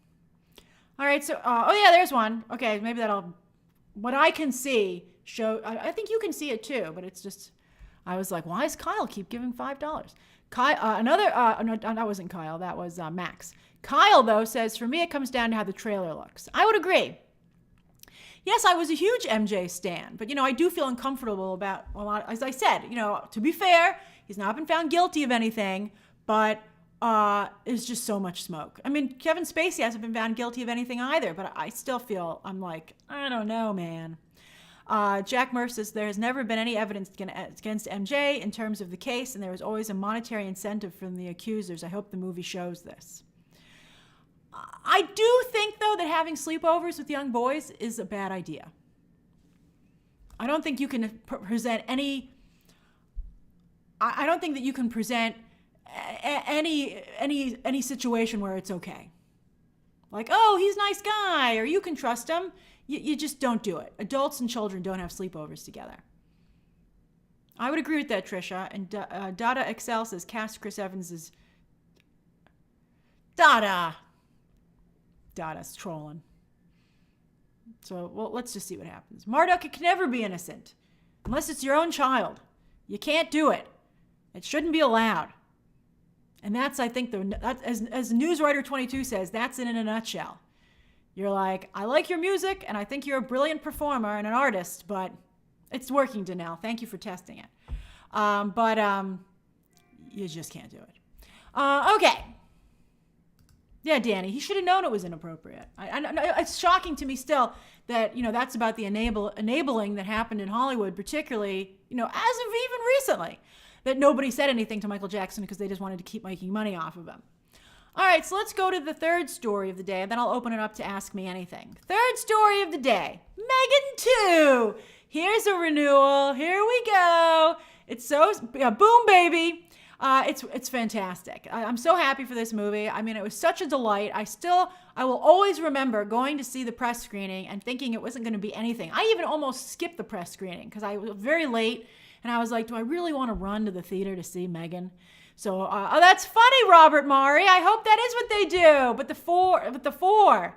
All right, so, oh yeah, there's one. Okay, maybe that'll, what I can see, I think you can see it too, but it's just, I was like, why does Kyle keep giving $5? Kyle, no, that wasn't Kyle, that was Max. Kyle, though, says, for me, it comes down to how the trailer looks. I would agree. Yes, I was a huge MJ stan, but, you know, I do feel uncomfortable about a lot, as I said, you know, to be fair, he's not been found guilty of anything, but it's just so much smoke. I mean, Kevin Spacey hasn't been found guilty of anything either, but I still feel, I'm like, I don't know, man. Jack Murph says, there has never been any evidence against MJ in terms of the case, and there is always a monetary incentive from the accusers. I hope the movie shows this. I do think, though, that having sleepovers with young boys is a bad idea. I don't think you can present any, I don't think that you can present any situation where it's okay. Like, oh, he's a nice guy, or you can trust him. You just don't do it. Adults and children don't have sleepovers together. I would agree with that, Trisha. And Dada Excel says, cast Chris Evans as Dada's trolling. So, well, let's just see what happens. Marduk, it can never be innocent. Unless it's your own child. You can't do it. It shouldn't be allowed. And that's, I think, as Newswriter22 says, that's it in a nutshell. You're like, I like your music, and I think you're a brilliant performer and an artist, but it's working, Danelle. Thank you for testing it. But you just can't do it. Okay. Yeah, Danny, he should have known it was inappropriate. It's shocking to me still that, you know, that's about the enabling that happened in Hollywood, particularly, you know, as of even recently, that nobody said anything to Michael Jackson because they just wanted to keep making money off of him. All right, so let's go to the third story of the day, and then I'll open it up to Ask Me Anything. Third story of the day, M3GAND 2. Here's a renewal. Here we go. It's so, boom, baby. It's fantastic. I'm so happy for this movie. I mean, it was such a delight. I will always remember going to see the press screening and thinking it wasn't going to be anything. I even almost skipped the press screening because I was very late, and I was like, do I really want to run to the theater to see M3GAND? So, oh, that's funny, Robert Mari. I hope that is what they do. But the four.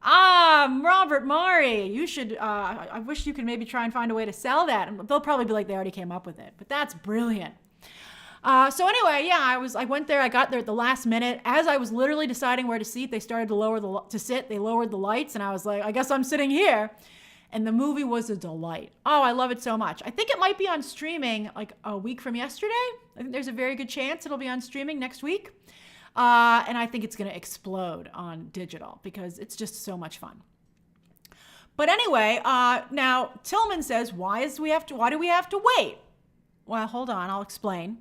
Robert Mari, you should, I wish you could maybe try and find a way to sell that. And they'll probably be like, they already came up with it. But that's brilliant. So anyway, yeah, I went there. I got there at the last minute. As I was literally deciding where to seat, they started to they lowered the lights, and I was like, I guess I'm sitting here. And the movie was a delight. Oh, I love it so much. I think it might be on streaming like a week from yesterday. I think there's a very good chance it'll be on streaming next week. And I think it's going to explode on digital because it's just so much fun. But anyway, now Tillman says, why do we have to wait? Well, hold on, I'll explain.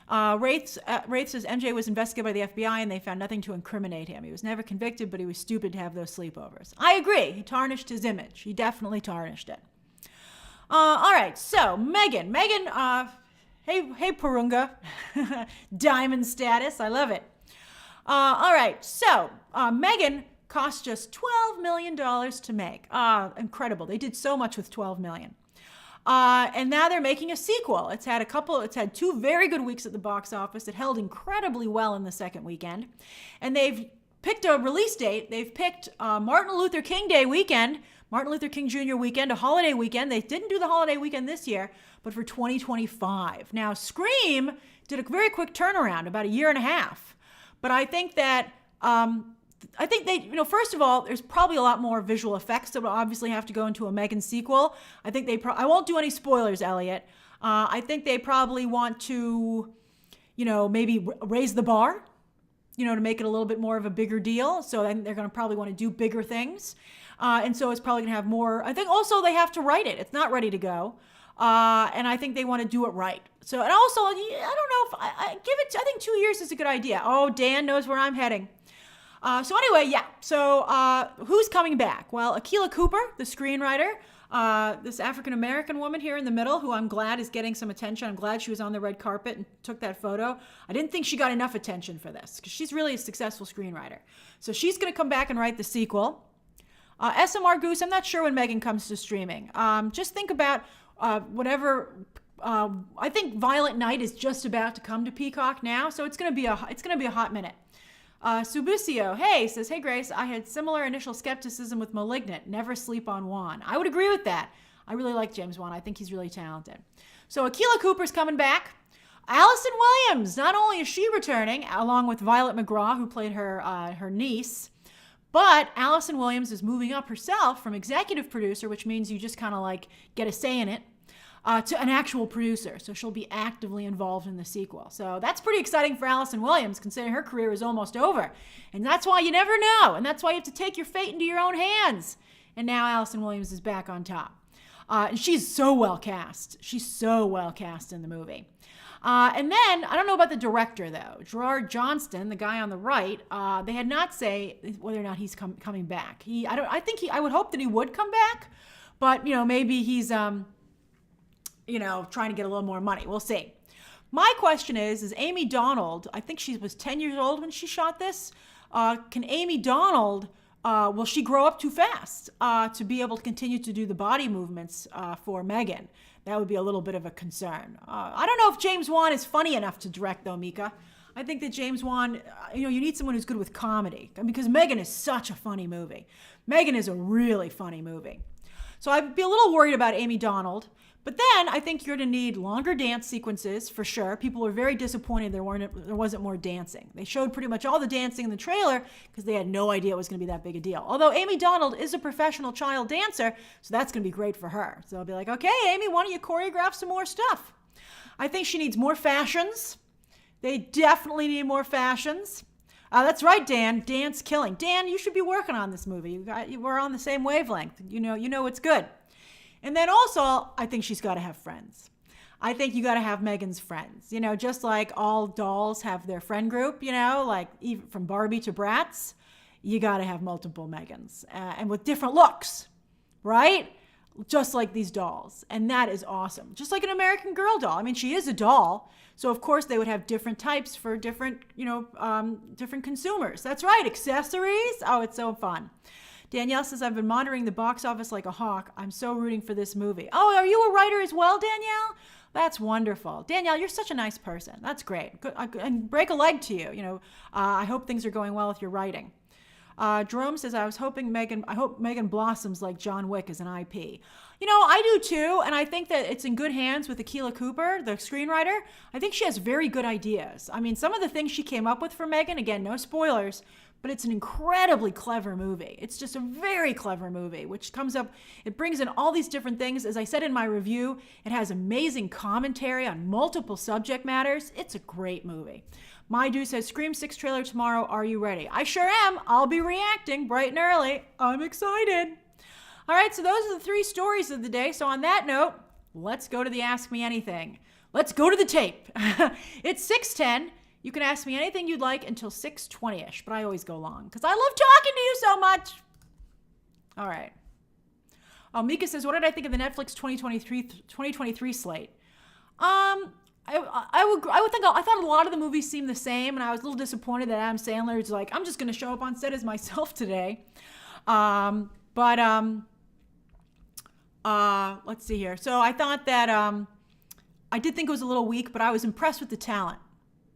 Wraith says MJ was investigated by the FBI and they found nothing to incriminate him. He was never convicted, but he was stupid to have those sleepovers. I agree. He tarnished his image. He definitely tarnished it. All right, so Megan, hey Purunga, diamond status. I love it. All right, so Megan cost just $12 million to make. Incredible. They did so much with $12 million. And now they're making a sequel. It's had 2 very good weeks at the box office. It held incredibly well in the second weekend. And they've picked a release date. They've picked Martin Luther King Day weekend, Martin Luther King Jr. weekend, a holiday weekend. They didn't do the holiday weekend this year, but for 2025. Now, Scream did a very quick turnaround, about a year and a half. But I think that, first of all, there's probably a lot more visual effects that will obviously have to go into a Megan sequel. I think I won't do any spoilers, Elliot. I think they probably want to, maybe raise the bar, to make it a little bit more of a bigger deal. So then they're going to probably want to do bigger things. And so it's probably going to have more. I think also they have to write it. It's not ready to go. And I think they want to do it right. So, and also, I don't know if I think 2 years is a good idea. Oh, Dan knows where I'm heading. So anyway, yeah. So who's coming back? Well, Akilah Cooper, the screenwriter, this African-American woman here in the middle, who I'm glad is getting some attention. I'm glad she was on the red carpet and took that photo. I didn't think she got enough attention for this because she's really a successful screenwriter. So she's going to come back and write the sequel. SMR Goose, I'm not sure when Megan comes to streaming. Just think about whatever. I think Violet Night is just about to come to Peacock now, so it's going to be a hot minute. Subucio, says, hey Grace, I had similar initial skepticism with Malignant. Never sleep on Wan. I would agree with that. I really like James Wan. I think he's really talented. So Akilah Cooper's coming back. Allison Williams, not only is she returning, along with Violet McGraw, who played her niece, but Allison Williams is moving up herself from executive producer, which means you just kind of like get a say in it, to an actual producer. So she'll be actively involved in the sequel. So that's pretty exciting for Allison Williams, considering her career is almost over. And that's why you never know. And that's why you have to take your fate into your own hands. And now Allison Williams is back on top. And she's so well cast. She's so well cast in the movie. And then, I don't know about the director, though. Gerard Johnston, the guy on the right, they had not say whether or not he's coming back. I would hope that he would come back. But, maybe he's... trying to get a little more money. We'll see. My question is Amy Donald, I think she was 10 years old when she shot this. Can Amy Donald, will she grow up too fast to be able to continue to do the body movements for Megan? That would be a little bit of a concern. I don't know if James Wan is funny enough to direct, though, Mika. I think that James Wan, you need someone who's good with comedy, because Megan is such a funny movie. Megan is a really funny movie. So I'd be a little worried about Amy Donald. But then I think you're going to need longer dance sequences for sure. People were very disappointed there wasn't more dancing. They showed pretty much all the dancing in the trailer because they had no idea it was going to be that big a deal. Although Amy Donald is a professional child dancer, so that's going to be great for her. So I'll be like, okay, Amy, why don't you choreograph some more stuff? I think she needs more fashions. They definitely need more fashions. That's right, Dan. Dan's killing. Dan, you should be working on this movie. We're on the same wavelength. You know it's good. And then also, I think she's got to have friends. I think you got to have Megan's friends. Just like all dolls have their friend group, like even from Barbie to Bratz, you got to have multiple Megans and with different looks, right? Just like these dolls. And that is awesome. Just like an American Girl doll. I mean, she is a doll. So of course they would have different types for different, different consumers. That's right. Accessories. Oh, it's so fun. Danielle says, I've been monitoring the box office like a hawk. I'm so rooting for this movie. Oh, are you a writer as well, Danielle? That's wonderful. Danielle, you're such a nice person. That's great. Good. And break a leg to you. I hope things are going well with your writing. Jerome says, I hope Megan blossoms like John Wick as an IP. I do too. And I think that it's in good hands with Akilah Cooper, the screenwriter. I think she has very good ideas. I mean, some of the things she came up with for Megan, again, no spoilers, but it's an incredibly clever movie. It's just a very clever movie, which comes up, it brings in all these different things. As I said in my review, it has amazing commentary on multiple subject matters. It's a great movie. My Dude says, Scream 6 trailer tomorrow. Are you ready? I sure am. I'll be reacting bright and early. I'm excited. All right, so those are the 3 stories of the day. So on that note, let's go to the Ask Me Anything. Let's go to the tape. It's 6:10. You can ask me anything you'd like until 6:20-ish, but I always go long because I love talking to you so much. All right. Oh, Mika says, what did I think of the Netflix 2023 slate? I thought a lot of the movies seemed the same, and I was a little disappointed that Adam Sandler's like, I'm just going to show up on set as myself today. Let's see here. So I thought that I did think it was a little weak, but I was impressed with the talent.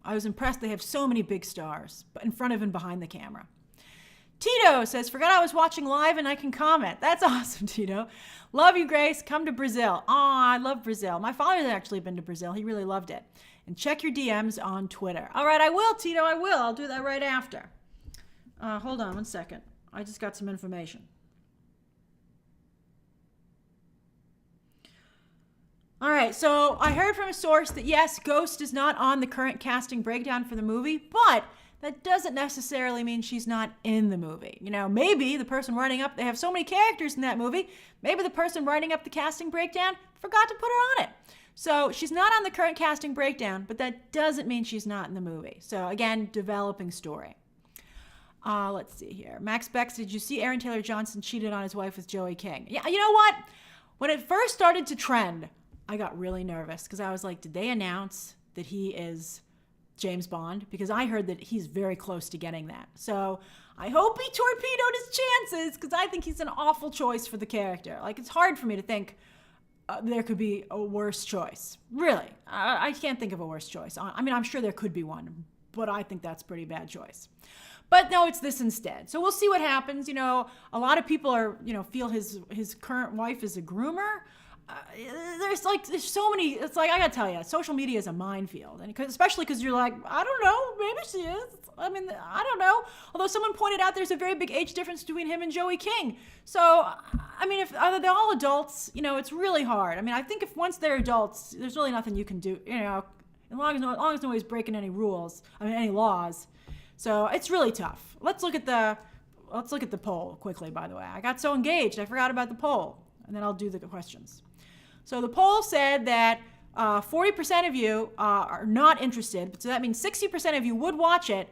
I was impressed they have so many big stars, but in front of and behind the camera. Tito says, forgot I was watching live and I can comment. That's awesome, Tito. Love you, Grace. Come to Brazil. I love Brazil. My father's actually been to Brazil. He really loved it. And check your DMs on Twitter. All right, I will, Tito. I will. I'll do that right after. Hold on one second. I just got some information. All right, so I heard from a source that yes, Ghost is not on the current casting breakdown for the movie, but that doesn't necessarily mean she's not in the movie. You know, maybe the person writing up, they have so many characters in that movie, maybe the person writing up the casting breakdown forgot to put her on it. So she's not on the current casting breakdown, but that doesn't mean she's not in the movie. So again, developing story. Let's see here. Max Beck, did you see Aaron Taylor Johnson cheated on his wife with Joey King? Yeah, you know what? When it first started to trend, I got really nervous because I was like, did they announce that he is James Bond? Because I heard that he's very close to getting that. So I hope he torpedoed his chances because I think he's an awful choice for the character. Like, it's hard for me to think there could be a worse choice. Really. I can't think of a worse choice. I mean, I'm sure there could be one, but I think that's a pretty bad choice. But no, it's this instead. So we'll see what happens. You know, a lot of people are, feel his current wife is a groomer. There's so many, it's like, I gotta tell you, social media is a minefield. And especially because you're like, I don't know, maybe she is. I mean, I don't know. Although someone pointed out there's a very big age difference between him and Joey King. So, I mean, if they're all adults, it's really hard. I mean, I think if once they're adults, there's really nothing you can do, as long as nobody's breaking any rules, any laws. So it's really tough. Let's look at the poll quickly, by the way. I got so engaged, I forgot about the poll. And then I'll do the questions. So the poll said that 40% of you are not interested. So that means 60% of you would watch it,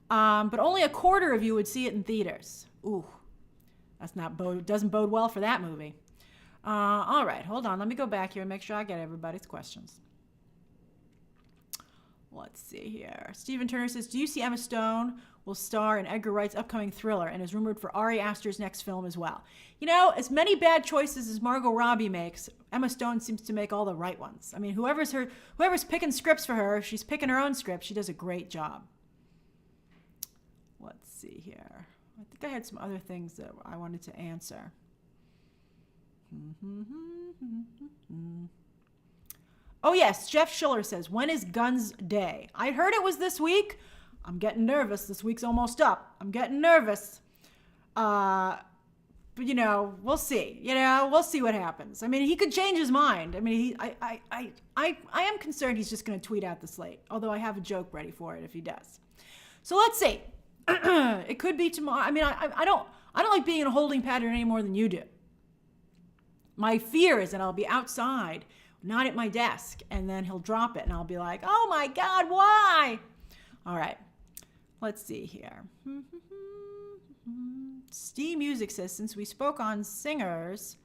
but only a quarter of you would see it in theaters. Ooh, doesn't bode well for that movie. All right, hold on. Let me go back here and make sure I get everybody's questions. Let's see here. Stephen Turner says, do you see Emma Stone will star in Edgar Wright's upcoming Thriller and is rumored for Ari Aster's next film as well? As many bad choices as Margot Robbie makes, Emma Stone seems to make all the right ones. I mean, whoever's picking scripts for her, if she's picking her own script, she does a great job. Let's see here. I think I had some other things that I wanted to answer. Oh yes, Jeff Schiller says, when is Guns Day? I heard it was this week. I'm getting nervous. This week's almost up. I'm getting nervous. But we'll see. We'll see what happens. I mean, he could change his mind. I mean, I am concerned he's just going to tweet out the slate, although I have a joke ready for it if he does. So let's see. It could be tomorrow. I mean, I don't like being in a holding pattern any more than you do. My fear is that I'll be outside, not at my desk, and then he'll drop it, and I'll be like, oh my God, why? All right, let's see here. Steve Music says, since we spoke on singers,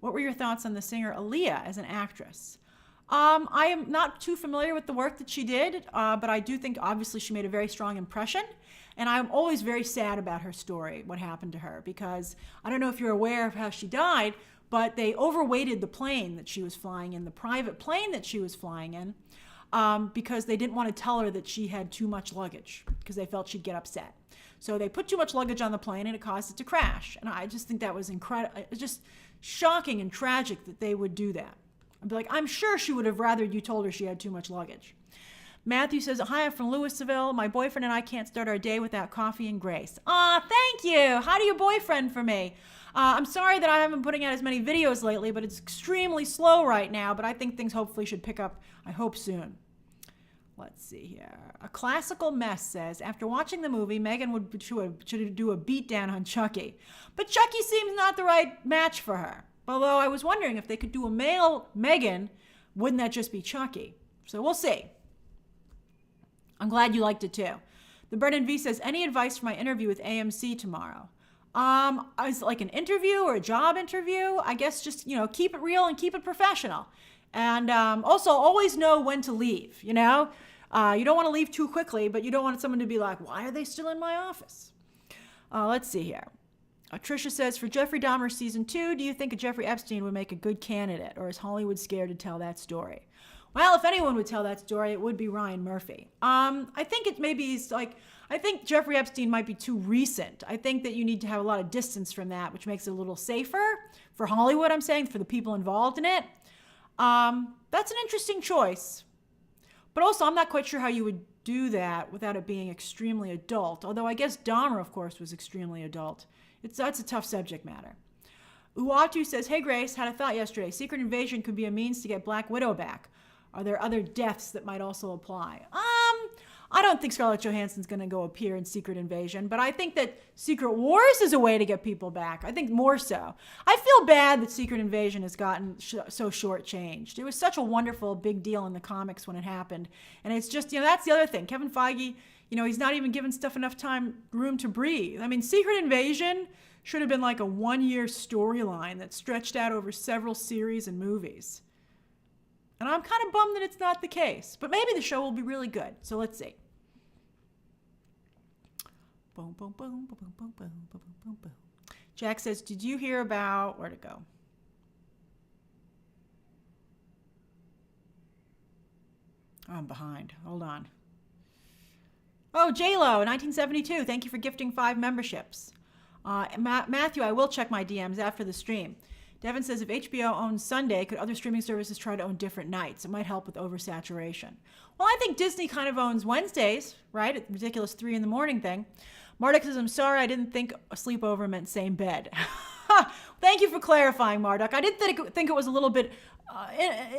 what were your thoughts on the singer Aaliyah as an actress? I am not too familiar with the work that she did, but I do think obviously she made a very strong impression. And I'm always very sad about her story, what happened to her, because I don't know if you're aware of how she died, but they overweighted the plane that she was flying in, the private plane that she was flying in, because they didn't want to tell her that she had too much luggage, because they felt she'd get upset. So they put too much luggage on the plane and it caused it to crash. And I just think that was incredible. It's just shocking and tragic that they would do that. I'd be like, I'm sure she would have rather you told her she had too much luggage. Matthew says, hi, I'm from Louisville. My boyfriend and I can't start our day without coffee and grace. Aw, thank you. How do your boyfriend for me? I'm sorry that I haven't been putting out as many videos lately, but it's extremely slow right now. But I think things hopefully should pick up, I hope, soon. Let's see here. A Classical Mess says, after watching the movie, Megan should do a beatdown on Chucky. But Chucky seems not the right match for her. Although I was wondering if they could do a male Megan, wouldn't that just be Chucky? So we'll see. I'm glad you liked it too. The Brennan V says, any advice for my interview with AMC tomorrow? Is it like an interview or a job interview? I guess just, keep it real and keep it professional. And also always know when to leave, You don't want to leave too quickly, but you don't want someone to be like, why are they still in my office? Let's see here. Tricia says, for Jeffrey Dahmer season 2, do you think a Jeffrey Epstein would make a good candidate, or is Hollywood scared to tell that story? Well, if anyone would tell that story, it would be Ryan Murphy. I think it maybe is I think Jeffrey Epstein might be too recent. I think that you need to have a lot of distance from that, which makes it a little safer for Hollywood, I'm saying, for the people involved in it. That's an interesting choice. But also, I'm not quite sure how you would do that without it being extremely adult. Although I guess Dahmer, of course, was extremely adult. That's a tough subject matter. Uatu says, hey Grace, had a thought yesterday. Secret Invasion could be a means to get Black Widow back. Are there other deaths that might also apply? I don't think Scarlett Johansson's going to go appear in Secret Invasion, but I think that Secret Wars is a way to get people back. I think more so. I feel bad that Secret Invasion has gotten so shortchanged. It was such a wonderful big deal in the comics when it happened. And it's just, that's the other thing. Kevin Feige, he's not even giving stuff enough room to breathe. I mean, Secret Invasion should have been like a 1-year storyline that stretched out over several series and movies. And I'm kind of bummed that it's not the case. But maybe the show will be really good. So let's see. Boom, boom, boom, boom, boom, boom, boom, boom, boom, boom. Jack says, did you hear about... Where'd it go? Oh, I'm behind. Hold on. Oh, J-Lo, 1972. Thank you for gifting 5 memberships. Matthew, I will check my DMs after the stream. Devin says, if HBO owns Sunday, could other streaming services try to own different nights? It might help with oversaturation. Well, I think Disney kind of owns Wednesdays, right? It's ridiculous 3 a.m. thing. Marduk says, I'm sorry, I didn't think a sleepover meant same bed. Thank you for clarifying, Marduk. I did think it was a little bit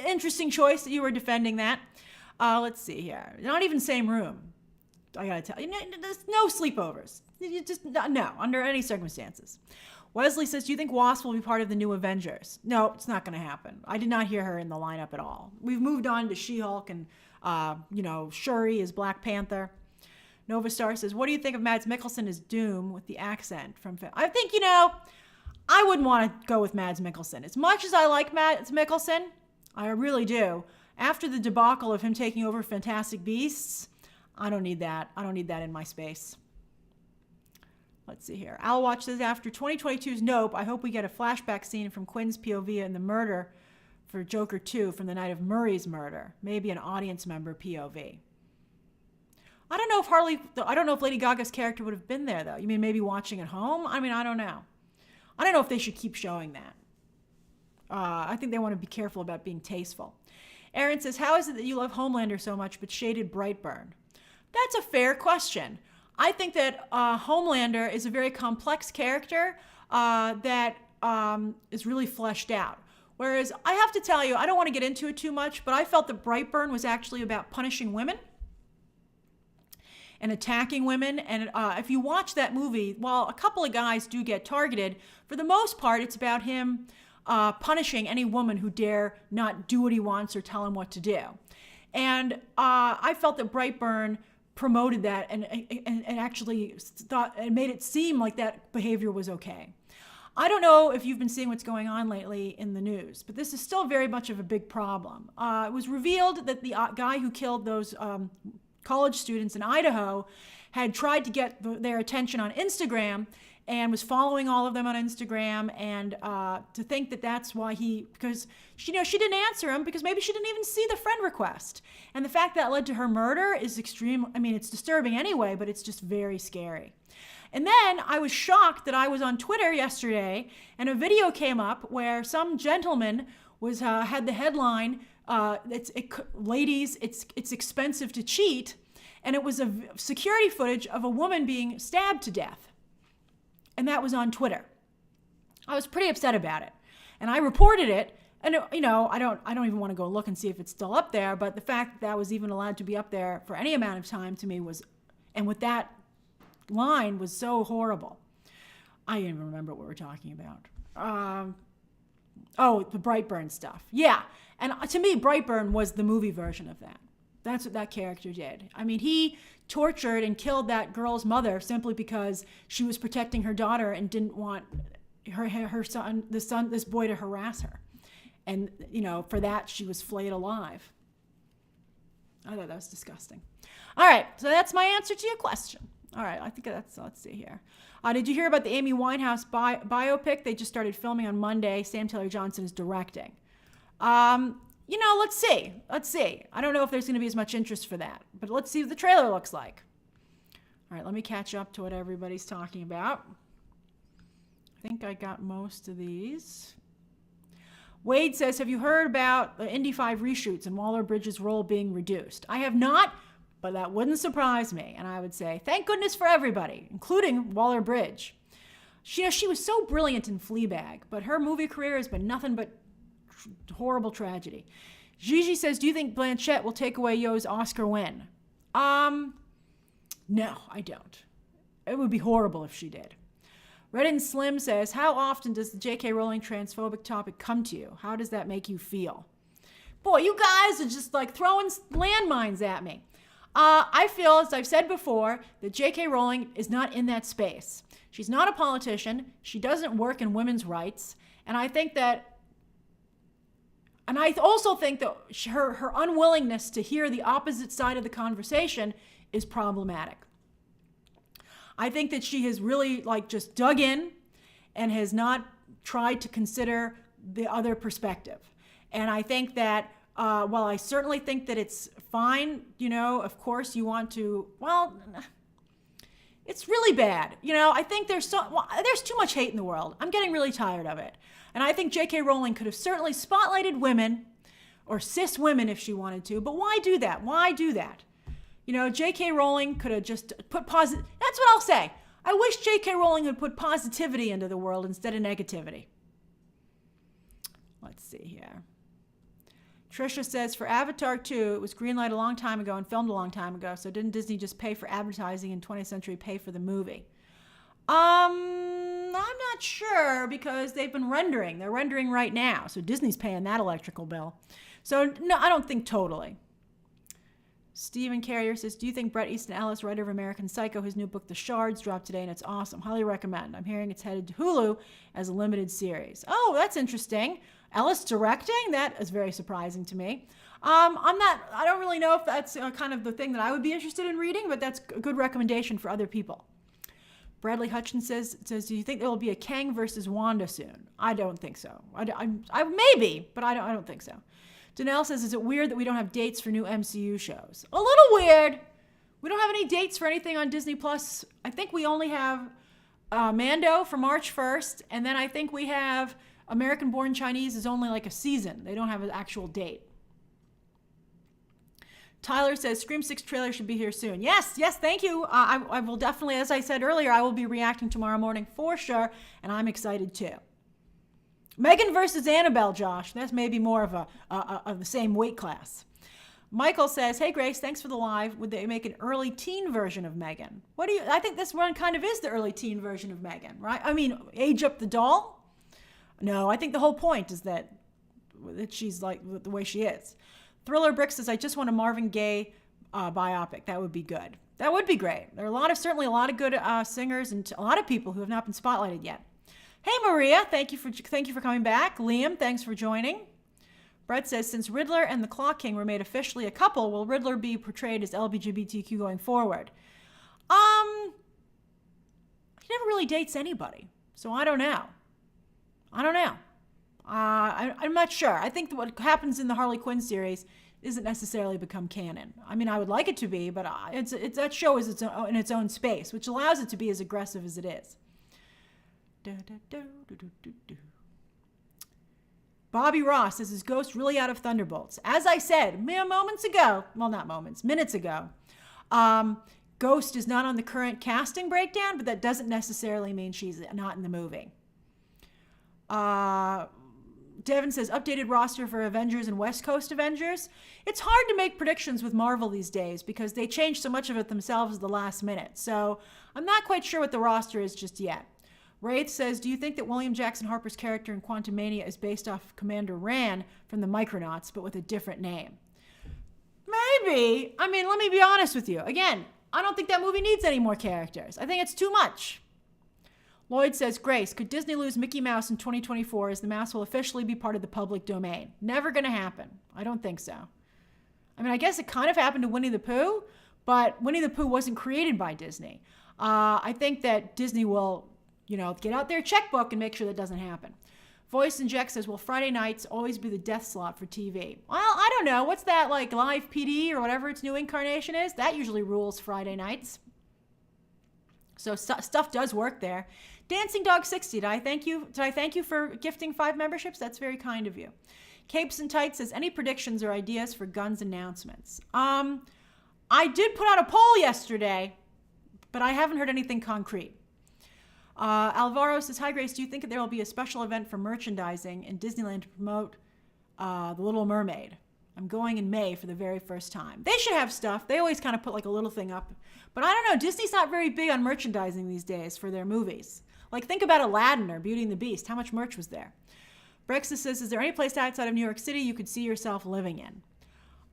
interesting choice that you were defending that. Let's see here. Not even same room. I gotta tell you, there's no sleepovers. You just, no, under any circumstances. Wesley says, do you think Wasp will be part of the new Avengers? No, it's not going to happen. I did not hear her in the lineup at all. We've moved on to She-Hulk and, Shuri is Black Panther. Nova Star says, what do you think of Mads Mikkelsen as Doom with the accent from... I think, I wouldn't want to go with Mads Mikkelsen. As much as I like Mads Mikkelsen, I really do. After the debacle of him taking over Fantastic Beasts, I don't need that. I don't need that in my space. Let's see here. Al Watch says, after 2022's Nope, I hope we get a flashback scene from Quinn's POV in the murder for Joker 2 from the night of Murray's murder. Maybe an audience member POV. I don't know if Lady Gaga's character would have been there, though. You mean maybe watching at home? I don't know. I don't know if they should keep showing that. I think they want to be careful about being tasteful. Aaron says, how is it that you love Homelander so much but shaded Brightburn? That's a fair question. I think that Homelander is a very complex character that is really fleshed out. Whereas I have to tell you, I don't want to get into it too much, but I felt that Brightburn was actually about punishing women and attacking women. And if you watch that movie, while a couple of guys do get targeted, for the most part, it's about him punishing any woman who dare not do what he wants or tell him what to do. And I felt that Brightburn promoted that and actually thought and made it seem like that behavior was okay. I don't know if you've been seeing what's going on lately in the news, but this is still very much of a big problem. It was revealed that the guy who killed those college students in Idaho had tried to get their attention on Instagram and was following all of them on Instagram, and to think that that's why because she didn't answer him because maybe she didn't even see the friend request. And the fact that led to her murder is extreme. I mean, it's disturbing anyway, but it's just very scary. And then I was shocked that I was on Twitter yesterday and a video came up where some gentleman had the headline, ladies, it's expensive to cheat. And it was a security footage of a woman being stabbed to death. And that was on Twitter. I was pretty upset about it. And I reported it. And, I don't even want to go look and see if it's still up there. But the fact that was even allowed to be up there for any amount of time to me and with that line was so horrible. I don't even remember what we were talking about. The Brightburn stuff. Yeah. And to me, Brightburn was the movie version of that. That's what that character did. I mean, he tortured and killed that girl's mother simply because she was protecting her daughter and didn't want this boy to harass her. And, for that, she was flayed alive. I thought that was disgusting. All right, so that's my answer to your question. All right, I think let's see here. Did you hear about the Amy Winehouse biopic? They just started filming on Monday. Sam Taylor Johnson is directing. Let's see. I don't know if there's going to be as much interest for that, but let's see what the trailer looks like. All right, let me catch up to what everybody's talking about. I think I got most of these. Wade says, have you heard about the Indy 5 reshoots and Waller-Bridge's role being reduced? I have not, but that wouldn't surprise me. And I would say, thank goodness for everybody, including Waller-Bridge. She was so brilliant in Fleabag, but her movie career has been nothing but horrible tragedy. Gigi says, do you think Blanchett will take away Yeoh's Oscar win? No, I don't. It would be horrible if she did. Red and Slim says, how often does the J.K. Rowling transphobic topic come to you? How does that make you feel? Boy, you guys are just like throwing landmines at me. I feel, as I've said before, that J.K. Rowling is not in that space. She's not a politician. She doesn't work in women's rights. And I also think that her unwillingness to hear the opposite side of the conversation is problematic. I think that she has really just dug in and has not tried to consider the other perspective. And I think that while I certainly think that it's fine, of course you want to, it's really bad. I think there's too much hate in the world. I'm getting really tired of it. And I think J.K. Rowling could have certainly spotlighted women or cis women if she wanted to, but why do that? Why do that? J.K. Rowling could have just put positive. That's what I'll say. I wish J.K. Rowling had put positivity into the world instead of negativity. Let's see here. Trisha says, for Avatar 2, it was greenlighted a long time ago and filmed a long time ago, so didn't Disney just pay for advertising and 20th Century pay for the movie? I'm not sure because they've been rendering. They're rendering right now, so Disney's paying that electrical bill. So, no, I don't think totally. Stephen Carrier says, do you think Bret Easton Ellis, writer of American Psycho, his new book, The Shards, dropped today and it's awesome. Highly recommend. I'm hearing it's headed to Hulu as a limited series. Oh, that's interesting. Ellis directing? That is very surprising to me. I don't really know if that's kind of the thing that I would be interested in reading, but that's a good recommendation for other people. Bradley Hutchins says, do you think there will be a Kang versus Wanda soon? I don't think so. I maybe, but I don't think so. Danelle says, is it weird that we don't have dates for new MCU shows? A little weird. We don't have any dates for anything on Disney Plus. I think we only have Mando for March 1st, and then I think we have American Born Chinese is only like a season. They don't have an actual date. Tyler says, Scream 6 trailer should be here soon. Yes, thank you. I will definitely, as I said earlier, I will be reacting tomorrow morning for sure, and I'm excited too. M3GAND versus Annabelle, Josh. That's maybe more of the same weight class. Michael says, hey, Grace, thanks for the live. Would they make an early teen version of M3GAND? I think this one kind of is the early teen version of M3GAND, right? I mean, age up the doll? No, I think the whole point is that she's like the way she is. Thriller Brick says, I just want a Marvin Gaye biopic. That would be good. That would be great. There are certainly a lot of good singers and a lot of people who have not been spotlighted yet. Hey, Maria, thank you for coming back. Liam, thanks for joining. Brett says, since Riddler and the Clock King were made officially a couple, will Riddler be portrayed as LGBTQ going forward? He never really dates anybody, so I don't know. I'm not sure. I think that what happens in the Harley Quinn series isn't necessarily become canon. I mean, I would like it to be, but that show is in its own space, which allows it to be as aggressive as it is. Bobby Ross says, is Ghost really out of Thunderbolts? As I said mere moments ago, well, not moments, minutes ago, Ghost is not on the current casting breakdown, but that doesn't necessarily mean she's not in the movie. Devin says, updated roster for Avengers and West Coast Avengers. It's hard to make predictions with Marvel these days because they change so much of it themselves at the last minute. So I'm not quite sure what the roster is just yet. Wraith says, do you think that William Jackson Harper's character in Quantumania is based off Commander Rand from the Micronauts, but with a different name? Maybe. I mean, let me be honest with you. Again, I don't think that movie needs any more characters. I think it's too much. Lloyd says, Grace, could Disney lose Mickey Mouse in 2024 as the mouse will officially be part of the public domain? Never going to happen. I don't think so. I mean, I guess it kind of happened to Winnie the Pooh, but Winnie the Pooh wasn't created by Disney. I think that Disney will, get out their checkbook and make sure that doesn't happen. Voice Inject says, will Friday nights always be the death slot for TV? Well, I don't know. What's that, like Live PD or whatever its new incarnation is? That usually rules Friday nights. So stuff does work there. Dancing Dog 60, did I thank you for gifting 5 memberships? That's very kind of you. Capes and Tights says, any predictions or ideas for Gunn's announcements? I did put out a poll yesterday, but I haven't heard anything concrete. Alvaro says, hi Grace, do you think that there will be a special event for merchandising in Disneyland to promote The Little Mermaid? I'm going in May for the very first time. They should have stuff. They always kind of put like a little thing up. But I don't know, Disney's not very big on merchandising these days for their movies. Like think about Aladdin or Beauty and the Beast. How much merch was there? Brexit says, is there any place outside of New York City you could see yourself living in?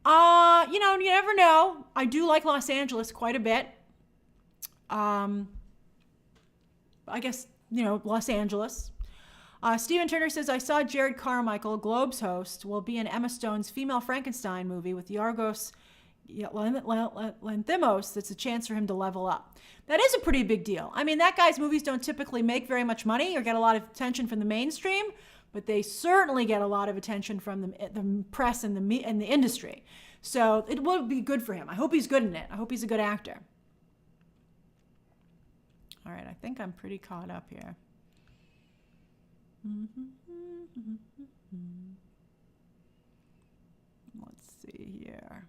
You never know. I do like Los Angeles quite a bit. I guess, Los Angeles. Stephen Turner says, I saw Jared Carmichael, Globe's host, will be in Emma Stone's female Frankenstein movie with Yorgos Lanthimos. That's a chance for him to level up. That is a pretty big deal. I mean, that guy's movies don't typically make very much money or get a lot of attention from the mainstream, but they certainly get a lot of attention from the press and the industry. So it will be good for him. I hope he's good in it. I hope he's a good actor. All right, I think I'm pretty caught up here. Let's see here.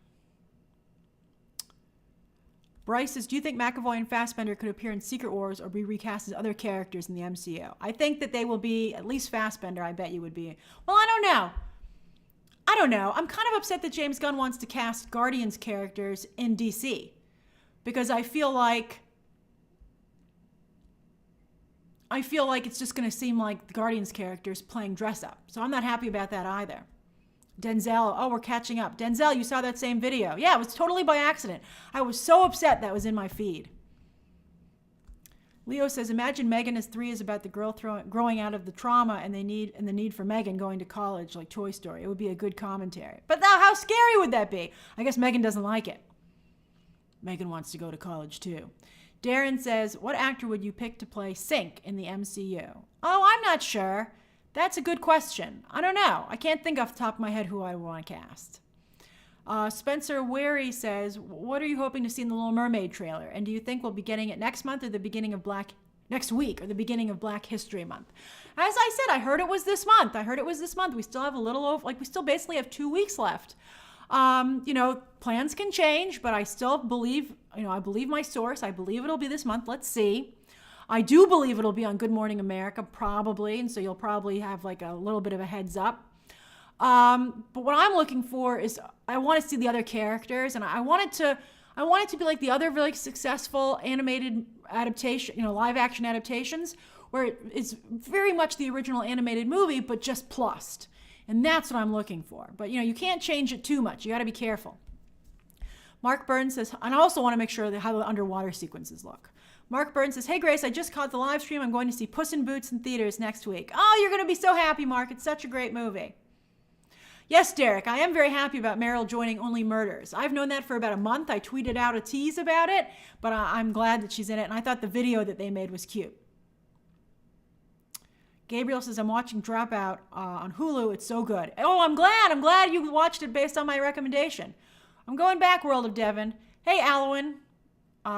Bryce says, do you think McAvoy and Fassbender could appear in Secret Wars or be recast as other characters in the MCU? I think that they will be, at least Fassbender, I bet you would be. Well, I don't know. I'm kind of upset that James Gunn wants to cast Guardians characters in DC because I feel like it's just going to seem like the Guardians characters playing dress up. So I'm not happy about that either. Denzel, oh, we're catching up. Denzel, you saw that same video. Yeah, it was totally by accident. I was so upset that was in my feed. Leo says, imagine Megan as 3 is about the girl growing out of the trauma and the need for Megan going to college like Toy Story. It would be a good commentary. But now, how scary would that be? I guess Megan doesn't like it. Megan wants to go to college too. Darren says, what actor would you pick to play Sync in the MCU? Oh, I'm not sure. That's a good question. I don't know. I can't think off the top of my head who I want to cast. Spencer Wary says, what are you hoping to see in the Little Mermaid trailer? And do you think we'll be getting it next month or the beginning of next week or the beginning of Black History Month? As I said, I heard it was this month. We still have we still basically have 2 weeks left. Plans can change, but I still believe, I believe my source. I believe it'll be this month. Let's see. I do believe it'll be on Good Morning America, probably. And so you'll probably have like a little bit of a heads up. But what I'm looking for is I want to see the other characters, and I want it to be like the other really successful animated adaptation, live action adaptations, where it's very much the original animated movie, but just plussed. And that's what I'm looking for. But you can't change it too much. You got to be careful. Mark Burns says, and I also want to make sure how the underwater sequences look. Mark Burns says, hey Grace, I just caught the live stream. I'm going to see Puss in Boots in theaters next week. Oh, you're going to be so happy, Mark. It's such a great movie. Yes, Derek, I am very happy about Meryl joining Only Murders. I've known that for about a month. I tweeted out a tease about it, but I'm glad that she's in it, and I thought the video that they made was cute. Gabriel says, I'm watching Dropout on Hulu. It's so good. Oh, I'm glad you watched it based on my recommendation. I'm going back, World of Devon. Hey, Alwyn.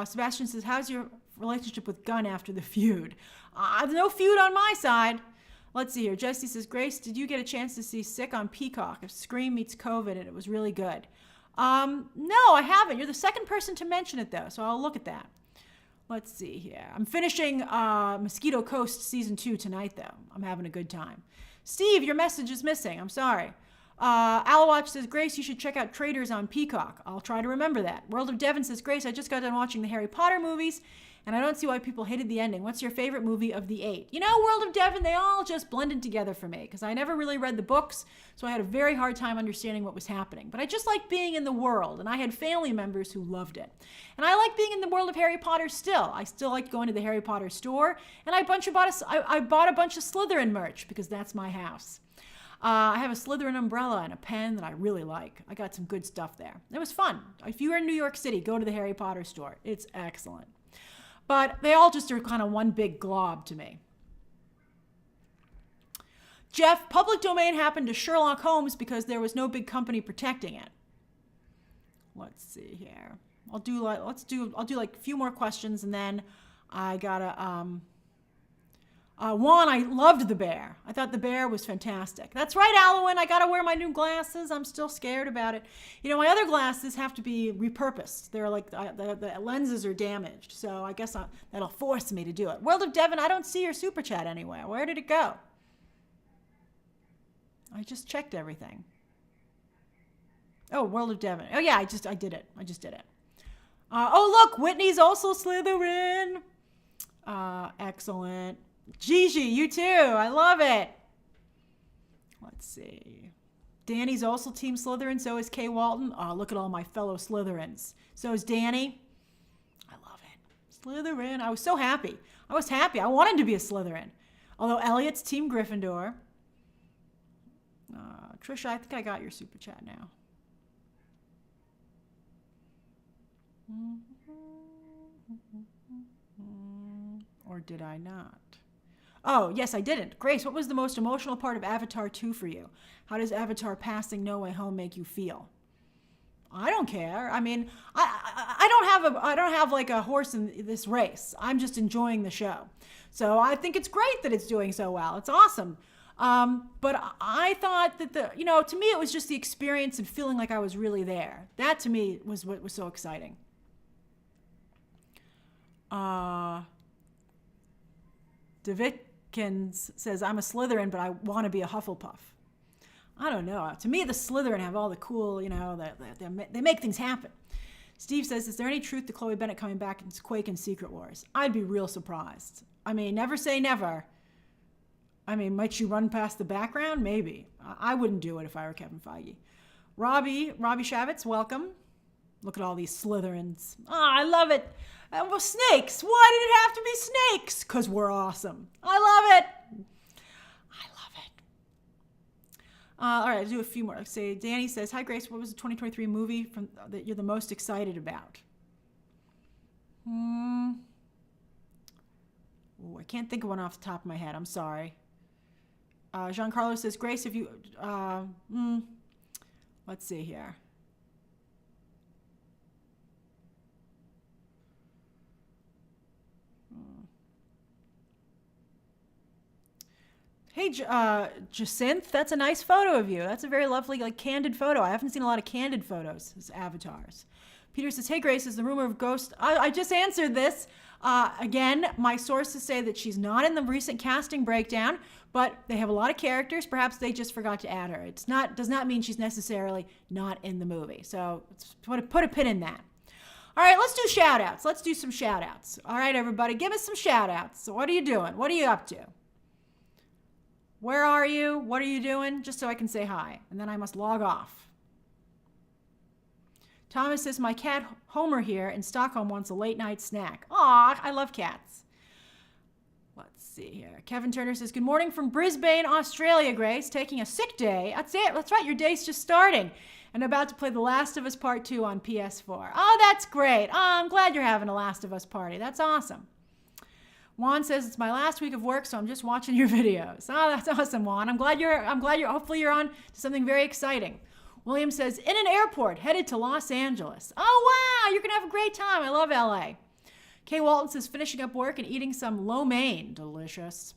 Sebastian says, how's your relationship with Gunn after the feud? There's no feud on my side. Let's see here. Jesse says, Grace, did you get a chance to see Sick on Peacock? If Scream meets COVID, and it was really good. No, I haven't. You're the second person to mention it, though, so I'll look at that. Let's see here. I'm finishing Mosquito Coast Season 2 tonight, though. I'm having a good time. Steve, your message is missing. I'm sorry. Alwatch says, Grace, you should check out Traders on Peacock. I'll try to remember that. World of Devon says, Grace, I just got done watching the Harry Potter movies, and I don't see why people hated the ending. What's your favorite movie of the 8? You know, World of Devon, they all just blended together for me, because I never really read the books, so I had a very hard time understanding what was happening. But I just like being in the world, and I had family members who loved it. And I like being in the world of Harry Potter still. I still like going to the Harry Potter store, and I bought a bunch of Slytherin merch, because that's my house. I have a Slytherin umbrella and a pen that I really like. I got some good stuff there. It was fun. If you were in New York City, go to the Harry Potter store. It's excellent. But they all just are kind of one big glob to me. Jeff, public domain happened to Sherlock Holmes because there was no big company protecting it. Let's see here. I'll do like a few more questions, and then I gotta Juan, I loved the bear. I thought the bear was fantastic. That's right, Alwyn. I gotta wear my new glasses. I'm still scared about it. You know, my other glasses have to be repurposed. They're like, the lenses are damaged. So I guess that'll force me to do it. World of Devon, I don't see your super chat anywhere. Where did it go? I just checked everything. Oh, World of Devon. Oh yeah, I did it. I just did it. Oh look, Whitney's also Slytherin. Excellent. Gigi, you too. I love it. Let's see. Danny's also Team Slytherin. So is Kay Walton. Oh, look at all my fellow Slytherins. So is Danny. I love it. Slytherin. I was so happy. I was happy. I wanted to be a Slytherin. Although Elliot's Team Gryffindor. Trisha, I think I got your super chat now. Or did I not? Oh, yes, I didn't. Grace, what was the most emotional part of Avatar 2 for you? How does Avatar passing No Way Home make you feel? I don't care. I mean, I don't have like a horse in this race. I'm just enjoying the show. So I think it's great that it's doing so well. It's awesome. But I thought that to me, it was just the experience and feeling like I was really there. That to me was what was so exciting. Davidkins says, I'm a Slytherin, but I want to be a Hufflepuff. I don't know. To me, the Slytherin have all the cool, they make things happen. Steve says, is there any truth to Chloe Bennett coming back in Quake and Secret Wars? I'd be real surprised. I mean, never say never. I mean, might she run past the background? Maybe. I wouldn't do it if I were Kevin Feige. Robbie Shavitz, welcome. Look at all these Slytherins. I love it. Well, snakes. Why did it have to be snakes? Because we're awesome. I love it. All right, I'll do a few more. Say, Danny says, hi, Grace. What was the 2023 movie that you're the most excited about? Oh, I can't think of one off the top of my head. I'm sorry. Giancarlo says, Grace, if you... let's see here. Hey, Jacinth, that's a nice photo of you. That's a very lovely, candid photo. I haven't seen a lot of candid photos as avatars. Peter says, hey, Grace, is the rumor of Ghost... I just answered this. Again, my sources say that she's not in the recent casting breakdown, but they have a lot of characters. Perhaps they just forgot to add her. Does not mean she's necessarily not in the movie. So put a pin in that. All right, let's do shout-outs. Let's do some shout-outs. All right, everybody, give us some shout-outs. So what are you doing? What are you up to? Where are you? What are you doing? Just so I can say hi. And then I must log off. Thomas says, my cat Homer here in Stockholm wants a late night snack. Aw, I love cats. Let's see here. Kevin Turner says, good morning from Brisbane, Australia, Grace. Taking a sick day. That's it. That's right. Your day's just starting. And about to play The Last of Us Part 2 on PS4. Oh, that's great. Oh, I'm glad you're having a Last of Us party. That's awesome. Juan says, it's my last week of work, so I'm just watching your videos. Oh, that's awesome, Juan. Hopefully you're on to something very exciting. William says, in an airport, headed to Los Angeles. Oh, wow, you're going to have a great time. I love LA. Kay Walton says, finishing up work and eating some lo mein. Delicious.